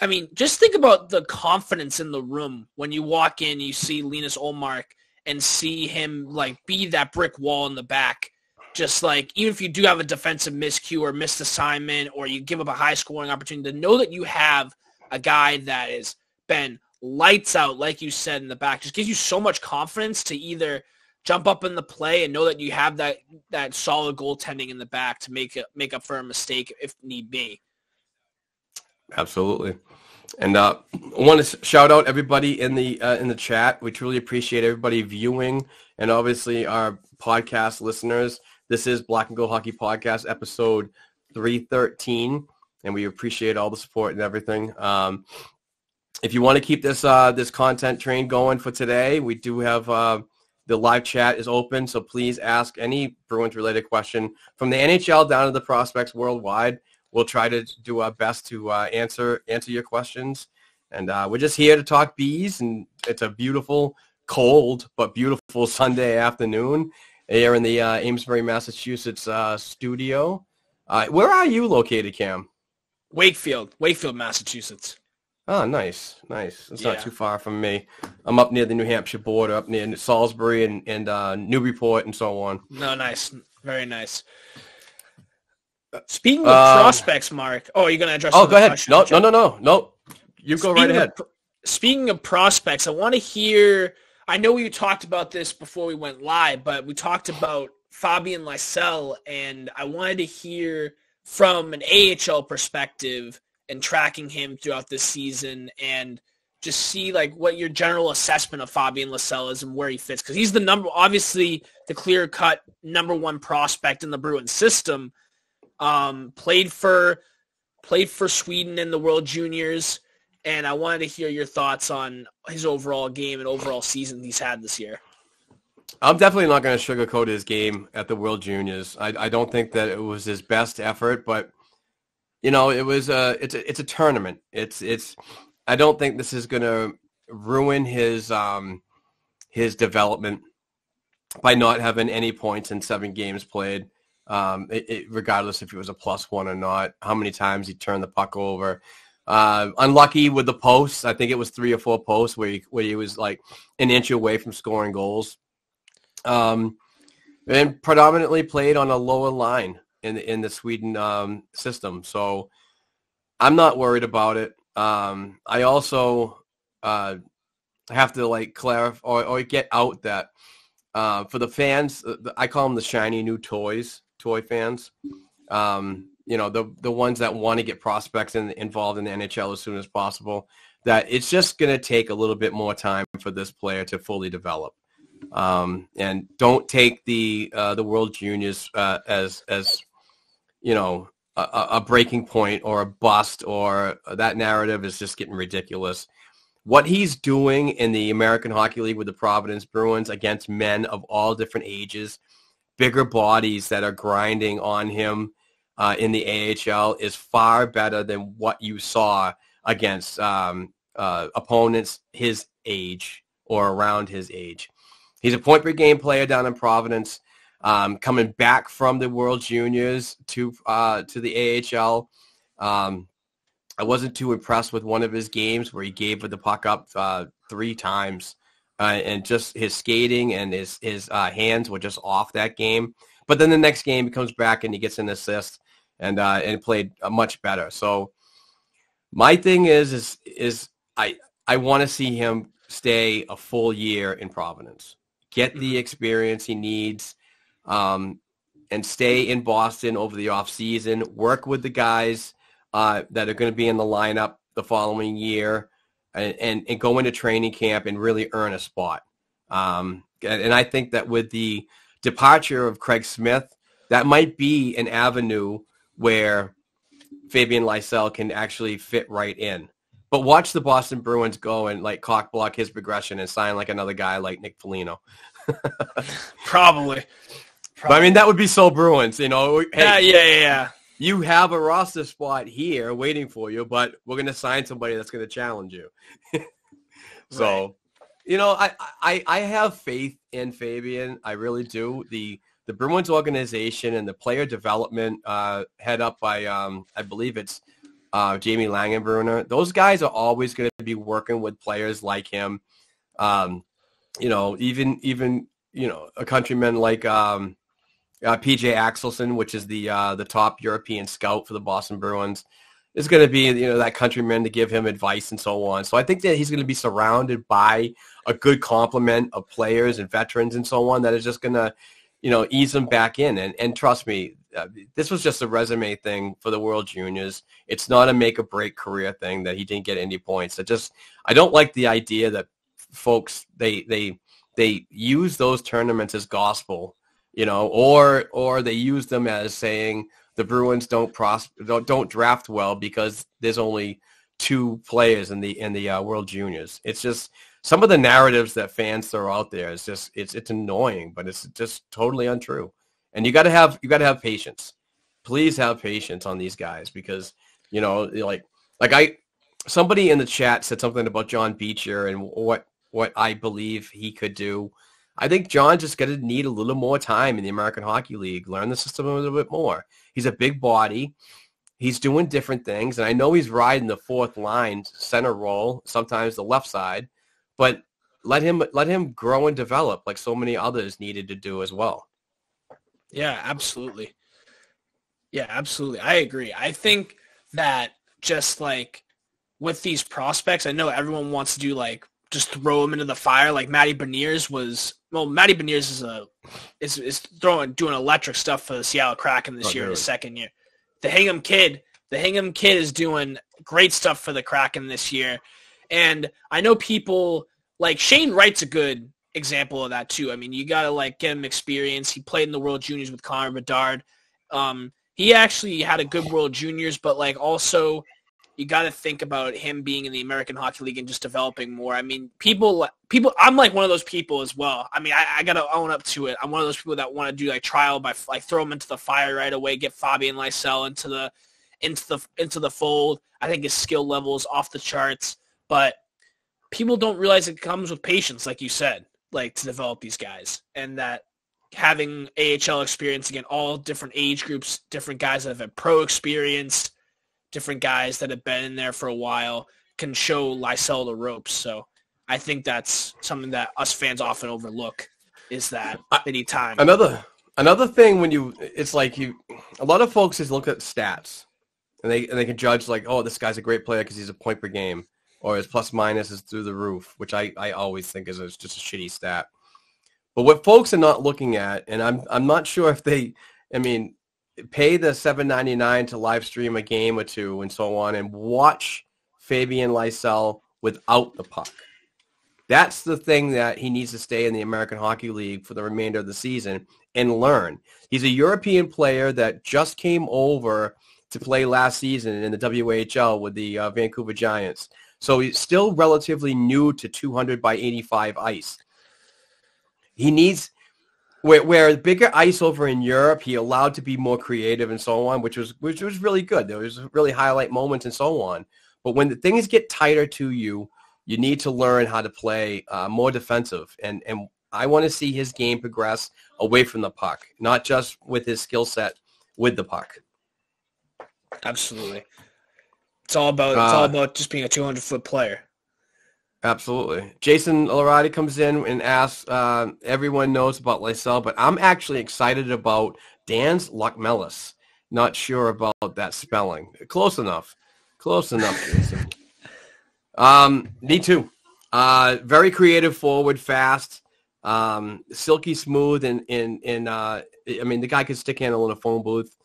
I mean, just think about the confidence in the room when you walk in, you see Linus Ullmark and see him be that brick wall in the back. Just even if you do have a defensive miscue or missed assignment, or you give up a high scoring opportunity, to know that you have a guy that has been lights out, like you said, in the back, just gives you so much confidence to either jump up in the play and know that you have that solid goaltending in the back to make up for a mistake if need be. Absolutely. And I want to shout out everybody in the chat. We truly appreciate everybody viewing, and obviously our podcast listeners. This is Black and Gold Hockey Podcast, episode 313, and we appreciate all the support and everything. If you want to keep this content train going for today, we do have the live chat is open, so please ask any Bruins-related question from the NHL down to the prospects worldwide. We'll try to do our best to answer your questions. And we're just here to talk bees, and it's a beautiful, cold, but beautiful Sunday afternoon here in the Amesbury, Massachusetts studio. Where are you located, Cam? Wakefield, Massachusetts. Oh, nice. It's not too far from me. I'm up near the New Hampshire border, up near Salisbury and Newburyport and so on. No, nice. Very nice. Speaking of prospects, Mark. Oh, you're going to address go ahead. question? No. You go right ahead. Speaking of prospects, I want to hear, I know you talked about this before we went live, but we talked about Fabian Lysell, and I wanted to hear from an AHL perspective and tracking him throughout this season, and just see what your general assessment of Fabian Lysell is and where he fits. Because he's obviously the clear-cut number one prospect in the Bruins system. Played for Sweden in the World Juniors, and I wanted to hear your thoughts on his overall game and overall season he's had this year. I'm definitely not going to sugarcoat his game at the World Juniors. I don't think that it was his best effort, but it was it's a tournament. It's I don't think this is going to ruin his development by not having any points in 7 games played. Regardless if he was a +1 or not, how many times he turned the puck over. Unlucky with the posts. I think it was 3 or 4 posts where he was an inch away from scoring goals. And predominantly played on a lower line in the Sweden system. So I'm not worried about it. I also have to clarify or get out that for the fans, I call them the shiny new toy fans. The ones that want to get prospects involved in the NHL as soon as possible, that it's just going to take a little bit more time for this player to fully develop. And don't take the World Juniors as a breaking point or a bust, or that narrative is just getting ridiculous. What he's doing in the American Hockey League with the Providence Bruins against men of all different ages, bigger bodies that are grinding on him in the AHL, is far better than what you saw against opponents his age or around his age. He's a point-per-game player down in Providence, coming back from the World Juniors to the AHL. I wasn't too impressed with one of his games where he gave the puck up 3 times, and just his skating and his hands were just off that game. But then the next game he comes back and he gets an assist and played much better. So my thing is I want to see him stay a full year in Providence, get the experience he needs, and stay in Boston over the off season, work with the guys that are going to be in the lineup the following year, and go into training camp and really earn a spot. And I think that with the departure of Craig Smith, that might be an avenue where Fabian Lysell can actually fit right in. But watch the Boston Bruins go and like cock block his progression and sign like another guy like Nick Foligno. Probably. But I mean, that would be so Bruins, you know. Hey, Yeah. You have a roster spot here waiting for you, but we're going to sign somebody that's going to challenge you. So, right. You know, I have faith in Fabian. I really do. The Bruins organization and the player development head up by, I believe it's Jamie Langenbrunner. Those guys are always going to be working with players like him. You know, even a countryman like PJ Axelson, which is the top European scout for the Boston Bruins, is going to be that countryman to give him advice and so on. So I think that he's going to be surrounded by a good complement of players and veterans and so on that is just going to ease him back in. And trust me, this was just a resume thing for the World Juniors. It's not a make or break career thing that he didn't get any points. I don't like the idea that folks they use those tournaments as gospel, or they use them as saying the Bruins don't draft well because there's only 2 players in the World Juniors. It's just some of the narratives that fans throw out there is just it's annoying, but it's just totally untrue. And you got to have patience. Please have patience on these guys because somebody in the chat said something about John Beecher and what I believe he could do. I think John just going to need a little more time in the American Hockey League, learn the system a little bit more. He's a big body. He's doing different things, and I know he's riding the 4th line center role, sometimes the left side, but let him grow and develop like so many others needed to do as well. Yeah, absolutely. I agree. I think that just like with these prospects, I know everyone wants to do like just throw them into the fire. Like Matty Beniers is doing electric stuff for the Seattle Kraken this year in his second year. The Hingham Kid is doing great stuff for the Kraken this year. And I know people like Shane Wright's a good example of that too. I mean, you got to like get him experience. He played in the World Juniors with Connor Bedard. He actually had a good World Juniors, but like also you got to think about him being in the American Hockey League and just developing more. I mean, people, I'm like one of those people as well. I mean, I got to own up to it. I'm one of those people that want to do like trial by like throw him into the fire right away, get Fabian Lysell into the fold. I think his skill level is off the charts, but people don't realize it comes with patience, like you said, like to develop these guys, and that having AHL experience, again, all different age groups, different guys that have had pro experience, different guys that have been in there for a while can show Lysell the ropes. So I think that's something that us fans often overlook is that they need time. Another thing it's like a lot of folks just look at stats and they can judge like, oh, this guy's a great player because he's a point per game or his plus minus is through the roof, which I always think is just a shitty stat. But what folks are not looking at, and I'm not sure if pay the $7.99 to live stream a game or two and so on and watch Fabian Lysell without the puck. That's the thing that he needs to stay in the American Hockey League for the remainder of the season and learn. He's a European player that just came over to play last season in the WHL with the Vancouver Giants. So he's still relatively new to 200 by 85 ice. He needs, where bigger ice over in Europe, he allowed to be more creative and so on, which was really good. There was really highlight moments and so on. But when the things get tighter to you, you need to learn how to play more defensive. And I want to see his game progress away from the puck, not just with his skill set with the puck. Absolutely. It's all about just being a 200-foot player. Absolutely. Jason Alradi comes in and asks, everyone knows about Lysell, but I'm actually excited about Dan's Luckmelis. Not sure about that spelling. Close enough, Jason. Me too. Very creative forward, fast, silky smooth, and I mean, the guy could stick handle in a phone booth.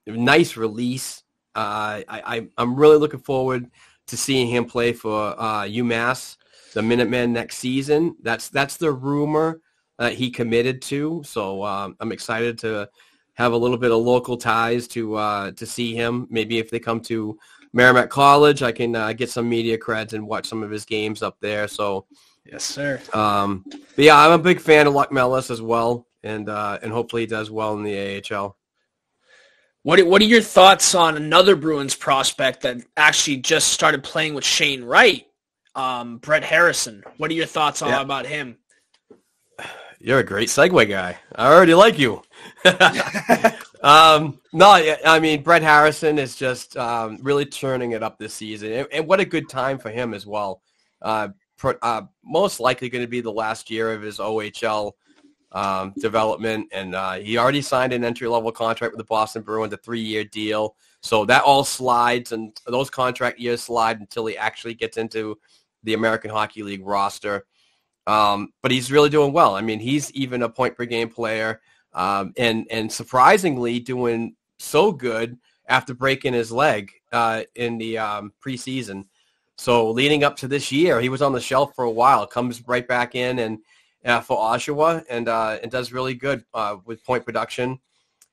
Nice release. I'm really looking forward to seeing him play for UMass, the Minutemen, next season. That's the rumor he committed to. So I'm excited to have a little bit of local ties to see him. Maybe if they come to Merrimack College, I can get some media creds and watch some of his games up there. So yes, sir. But yeah, I'm a big fan of Luckmelis as well, and hopefully he does well in the AHL. What are your thoughts on another Bruins prospect that actually just started playing with Shane Wright, Brett Harrison? What are your thoughts about him? You're a great segue guy. I already like you. No, I mean, Brett Harrison is just really turning it up this season. And what a good time for him as well. Most likely going to be the last year of his OHL development, and he already signed an entry-level contract with the Boston Bruins, a 3-year deal. So that all slides, and those contract years slide until he actually gets into the American Hockey League roster. But he's really doing well. I mean, he's even a point-per-game player, and surprisingly doing so good after breaking his leg in the preseason. So leading up to this year, he was on the shelf for a while, comes right back in and for Oshawa, and does really good with point production.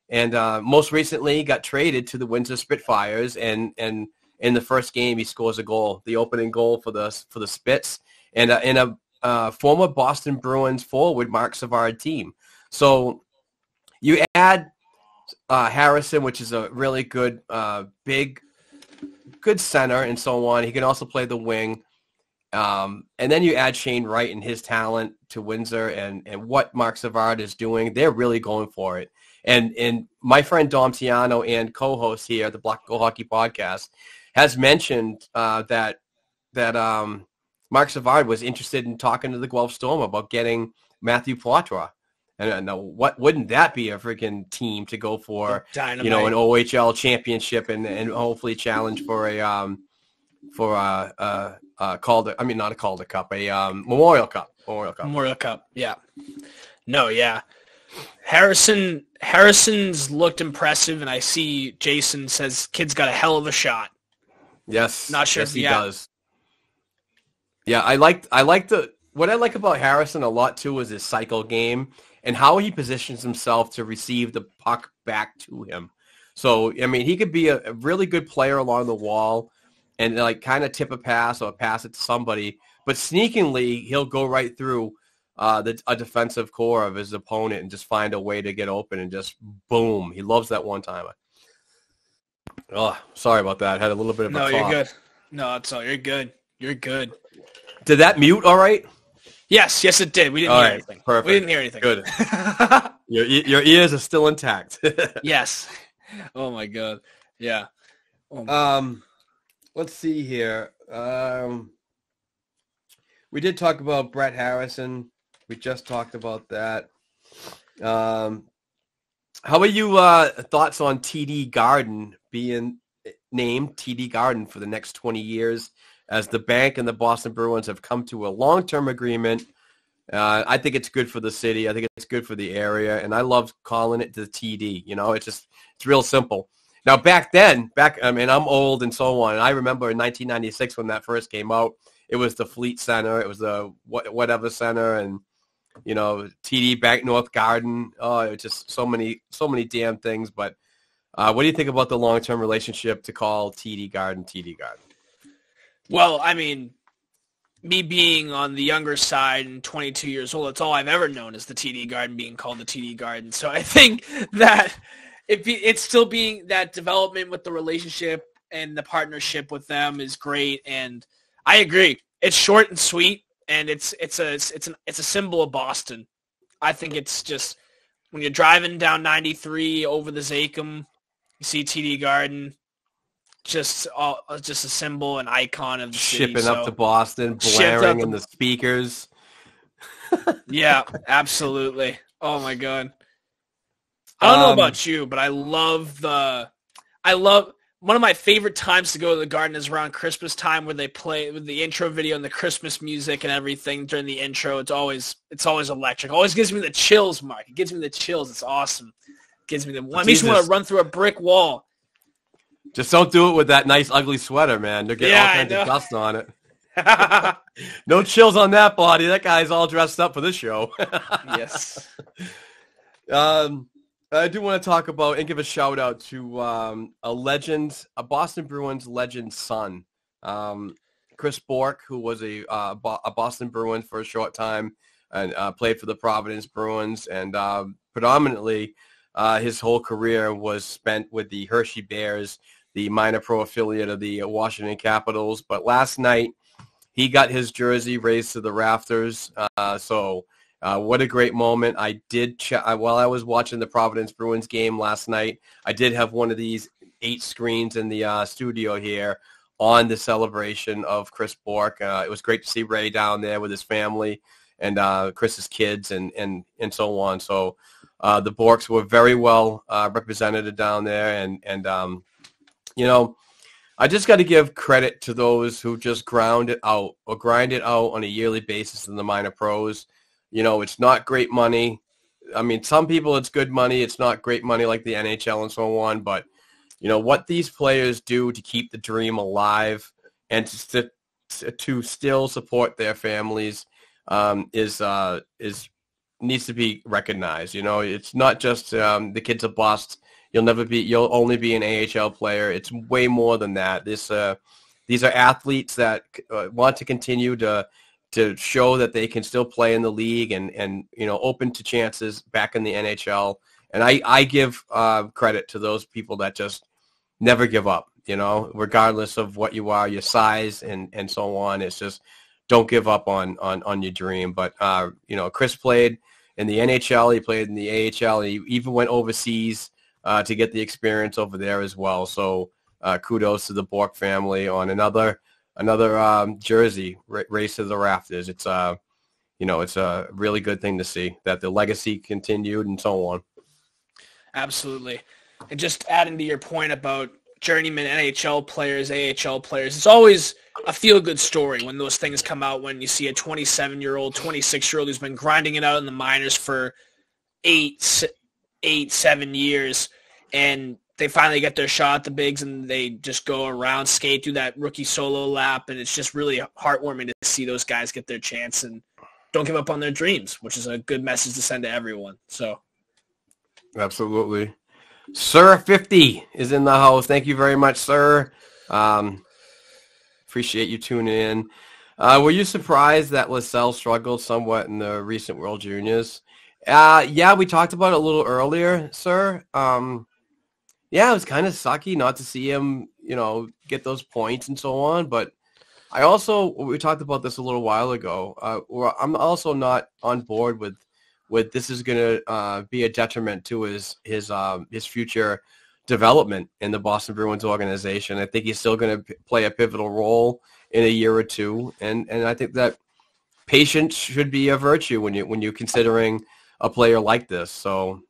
And most recently got traded to the Windsor Spitfires, and in the first game he scores a goal, the opening goal for the Spits, and in a former Boston Bruins forward Mark Savard team. So you add Harrison, which is a really good good center and so on. He can also play the wing. And then you add Shane Wright and his talent to Windsor, and what Mark Savard is doing. They're really going for it. And my friend Dom Tiano and co-host here at the Black Gold Hockey Podcast has mentioned that Mark Savard was interested in talking to the Guelph Storm about getting Matthew Poitras. And what wouldn't that be a freaking team to go for? Dynamite. An OHL championship and hopefully challenge for a not a Calder Cup, a Memorial Cup. Memorial Cup, yeah. No, yeah. Harrison's looked impressive, and I see Jason says kid's got a hell of a shot. Yes, not sure if he does. Yeah, what I like about Harrison a lot too is his cycle game and how he positions himself to receive the puck back to him. So I mean, he could be a really good player along the wall and like kind of tip a pass or pass it to somebody, but sneakingly he'll go right through a defensive core of his opponent and just find a way to get open and just boom. He loves that one-timer. Oh, sorry about that. I had a little bit of a cough. No, you're good. No, it's all. You're good. You're good. Did that mute all right? Yes, it did. We didn't hear anything. Perfect. We didn't hear anything. Good. Your ears are still intact. Yes. Oh my God. Yeah. Let's see here. We did talk about Brett Harrison. We just talked about that. How about you thoughts on TD Garden being named TD Garden for the next 20 years as the bank and the Boston Bruins have come to a long-term agreement? I think it's good for the city. I think it's good for the area, and I love calling it the TD. It's real simple. Now, back then, I'm old and so on, and I remember in 1996 when that first came out, it was the Fleet Center, it was the whatever center, and TD Bank North Garden. Oh, it's just so many damn things. But what do you think about the long-term relationship to call TD Garden? Well, I mean, me being on the younger side and 22 years old, that's all I've ever known is the TD Garden being called the TD Garden. So I think that it's still being that development with the relationship and the partnership with them is great. And I agree. It's short and sweet, and it's a symbol of Boston. I think it's just when you're driving down 93 over the Zachem, you see TD Garden. Just a symbol, an icon of the city. Shipping up to Boston, blaring in the speakers. Yeah, absolutely. Oh my God. I don't know about you, but I love one of my favorite times to go to the Garden is around Christmas time, where they play with the intro video and the Christmas music and everything during the intro. It's always electric. Always gives me the chills, Mark. It gives me the chills. It's awesome. It gives me it makes me want to run through a brick wall. Just don't do it with that nice, ugly sweater, man. You'll get all kinds of dust on it. No chills on that body. That guy's all dressed up for this show. Yes. I do want to talk about and give a shout out to a Boston Bruins legend son, Chris Bourque, who was a Boston Bruin for a short time and played for the Providence Bruins, and predominantly his whole career was spent with the Hershey Bears, the minor pro affiliate of the Washington Capitals. But last night, he got his jersey raised to the rafters. So what a great moment. I did while I was watching the Providence Bruins game last night, I did have one of these 8 screens in the studio here on the celebration of Chris Bourque. It was great to see Ray down there with his family and Chris's kids and so on. So the Bourques were very well represented down there, and I just got to give credit to those who just grind it out on a yearly basis in the minor pros. It's not great money. I mean, some people it's good money. It's not great money like the NHL and so on. But what these players do to keep the dream alive and to still support their families is needs to be recognized. It's not just the kids of Boston. You'll only be an AHL player. It's way more than that. These are athletes that want to continue to show that they can still play in the league and open to chances back in the NHL. And I give credit to those people that just never give up, regardless of what you are, your size and so on. It's just don't give up on your dream. But, Chris played in the NHL. He played in the AHL. He even went overseas to get the experience over there as well. So kudos to the Bourque family on another jersey raised to the rafters. It's it's a really good thing to see that the legacy continued and so on. Absolutely. And just adding to your point about journeyman NHL players, AHL players, it's always a feel-good story when those things come out, when you see a 27-year-old, 26-year-old who's been grinding it out in the minors for 7 years, and they finally get their shot at the bigs, and they just go around, skate, do that rookie solo lap, and it's just really heartwarming to see those guys get their chance and don't give up on their dreams, which is a good message to send to everyone. So, absolutely. Sir 50 is in the house. Thank you very much, sir. Appreciate you tuning in. Were you surprised that LaSalle struggled somewhat in the recent World Juniors? Yeah, we talked about it a little earlier, sir. Yeah, it was kind of sucky not to see him, get those points and so on. But we talked about this a little while ago. I'm also not on board with this is going to be a detriment to his future development in the Boston Bruins organization. I think he's still going to play a pivotal role in a year or two, and I think that patience should be a virtue when you're considering a player like this. So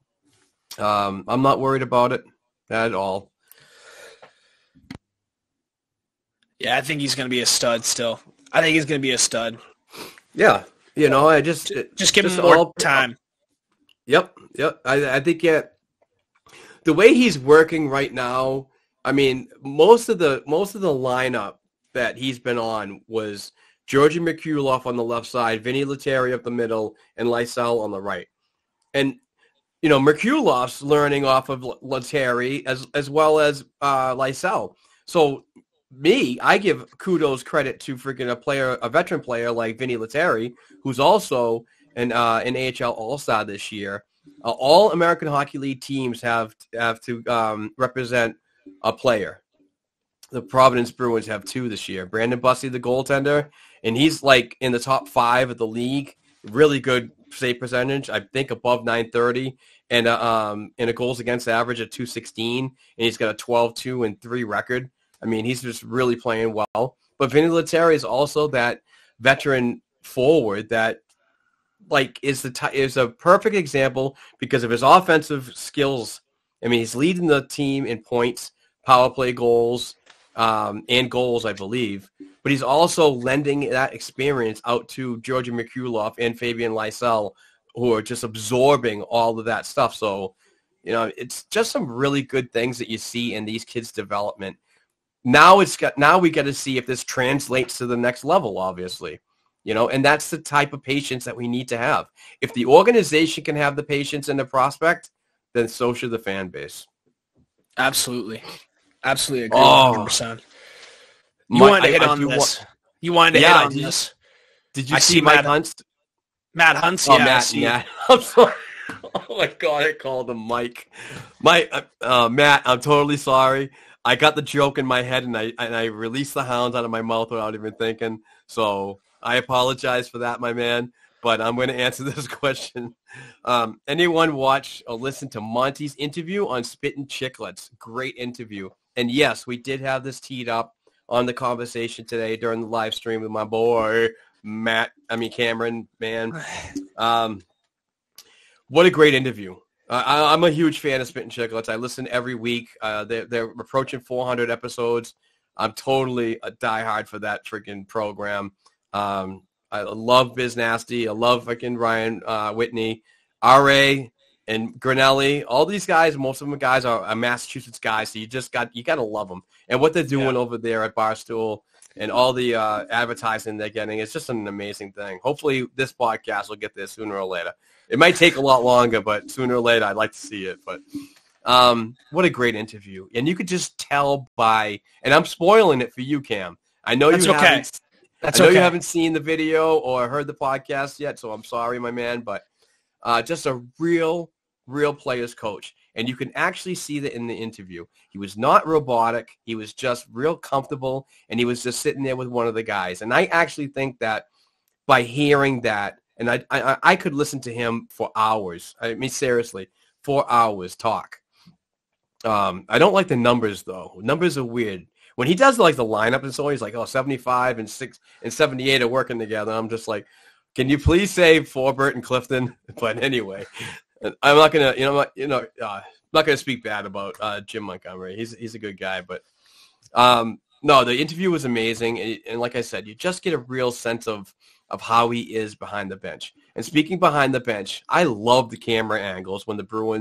I'm not worried about it at all. Yeah, I think he's going to be a stud still. I think he's going to be a stud. Yeah. I just give him more time. Yep. I think the way he's working right now, I mean, most of the lineup that he's been on was Georgi Merkulov on the left side, Vinny Lettieri up the middle, and Lysell on the right. And, you know, Merkulov's learning off of Lettieri as well as Lysell. So I give kudos credit to freaking a veteran player like Vinny Lettieri, who's also an AHL All-Star this year. All American Hockey League teams have to represent a player. The Providence Bruins have 2 this year. Brandon Bussey, the goaltender, and he's like in the top 5 of the league. Really good save percentage, I think above .930, and a goals against average of .216, and he's got a 12-2-3 record. I mean, he's just really playing well. But Vinny Lettieri is also that veteran forward that like is a perfect example because of his offensive skills. I mean, he's leading the team in points, power play goals, and goals, I believe. But he's also lending that experience out to Georgi Merkulov and Fabian Lysell, who are just absorbing all of that stuff. So, you know, it's just some really good things that you see in these kids' development. Now we got to see if this translates to the next level, obviously. You know, and that's the type of patience that we need to have. If the organization can have the patience and the prospect, then so should the fan base. Absolutely. Absolutely agree 100%. You wanted to hit on this. Did you see Mike Hunt's? Matt Hunt's, oh, yeah. Matt. I'm sorry. Oh, my God, I called him Mike. Matt, I'm totally sorry. I got the joke in my head, and I released the hounds out of my mouth without even thinking. So I apologize for that, my man. But I'm going to answer this question. Anyone watch or listen to Monty's interview on Spittin' Chicklets? Great interview. And yes, we did have this teed up on the conversation today during the live stream with my boy, Cameron, man. What a great interview. I'm a huge fan of Spittin' Chicklets. I listen every week. They're approaching 400 episodes. I'm totally a diehard for that freaking program. I love Biz Nasty. I love fucking Ryan Whitney, R.A., and Grinelli. All these guys, most of them guys are Massachusetts guys, so you got to love them. And what they're doing over there at Barstool and all the advertising they're getting, it's just an amazing thing. Hopefully this podcast will get there sooner or later. It might take a lot longer, but sooner or later I'd like to see it. But what a great interview. And you could just tell by, and I'm spoiling it for you, Cam. I know you haven't seen the video or heard the podcast yet, so I'm sorry, my man, but just a real player's coach. And you can actually see that in the interview. He was not robotic. He was just real comfortable, and he was just sitting there with one of the guys. And I actually think that by hearing that, and I could listen to him for hours. I mean, seriously, 4 hours talk. I don't like the numbers, though. Numbers are weird. When he does like the lineup and so he's like, 75 and 6 and 78 are working together. I'm just like, can you please say Forbert and Clifton? But anyway, I'm not gonna, not gonna speak bad about Jim Montgomery. He's a good guy, but no, the interview was amazing, and like I said, you just get a real sense of how he is behind the bench. And speaking behind the bench, I love the camera angles when the Bruins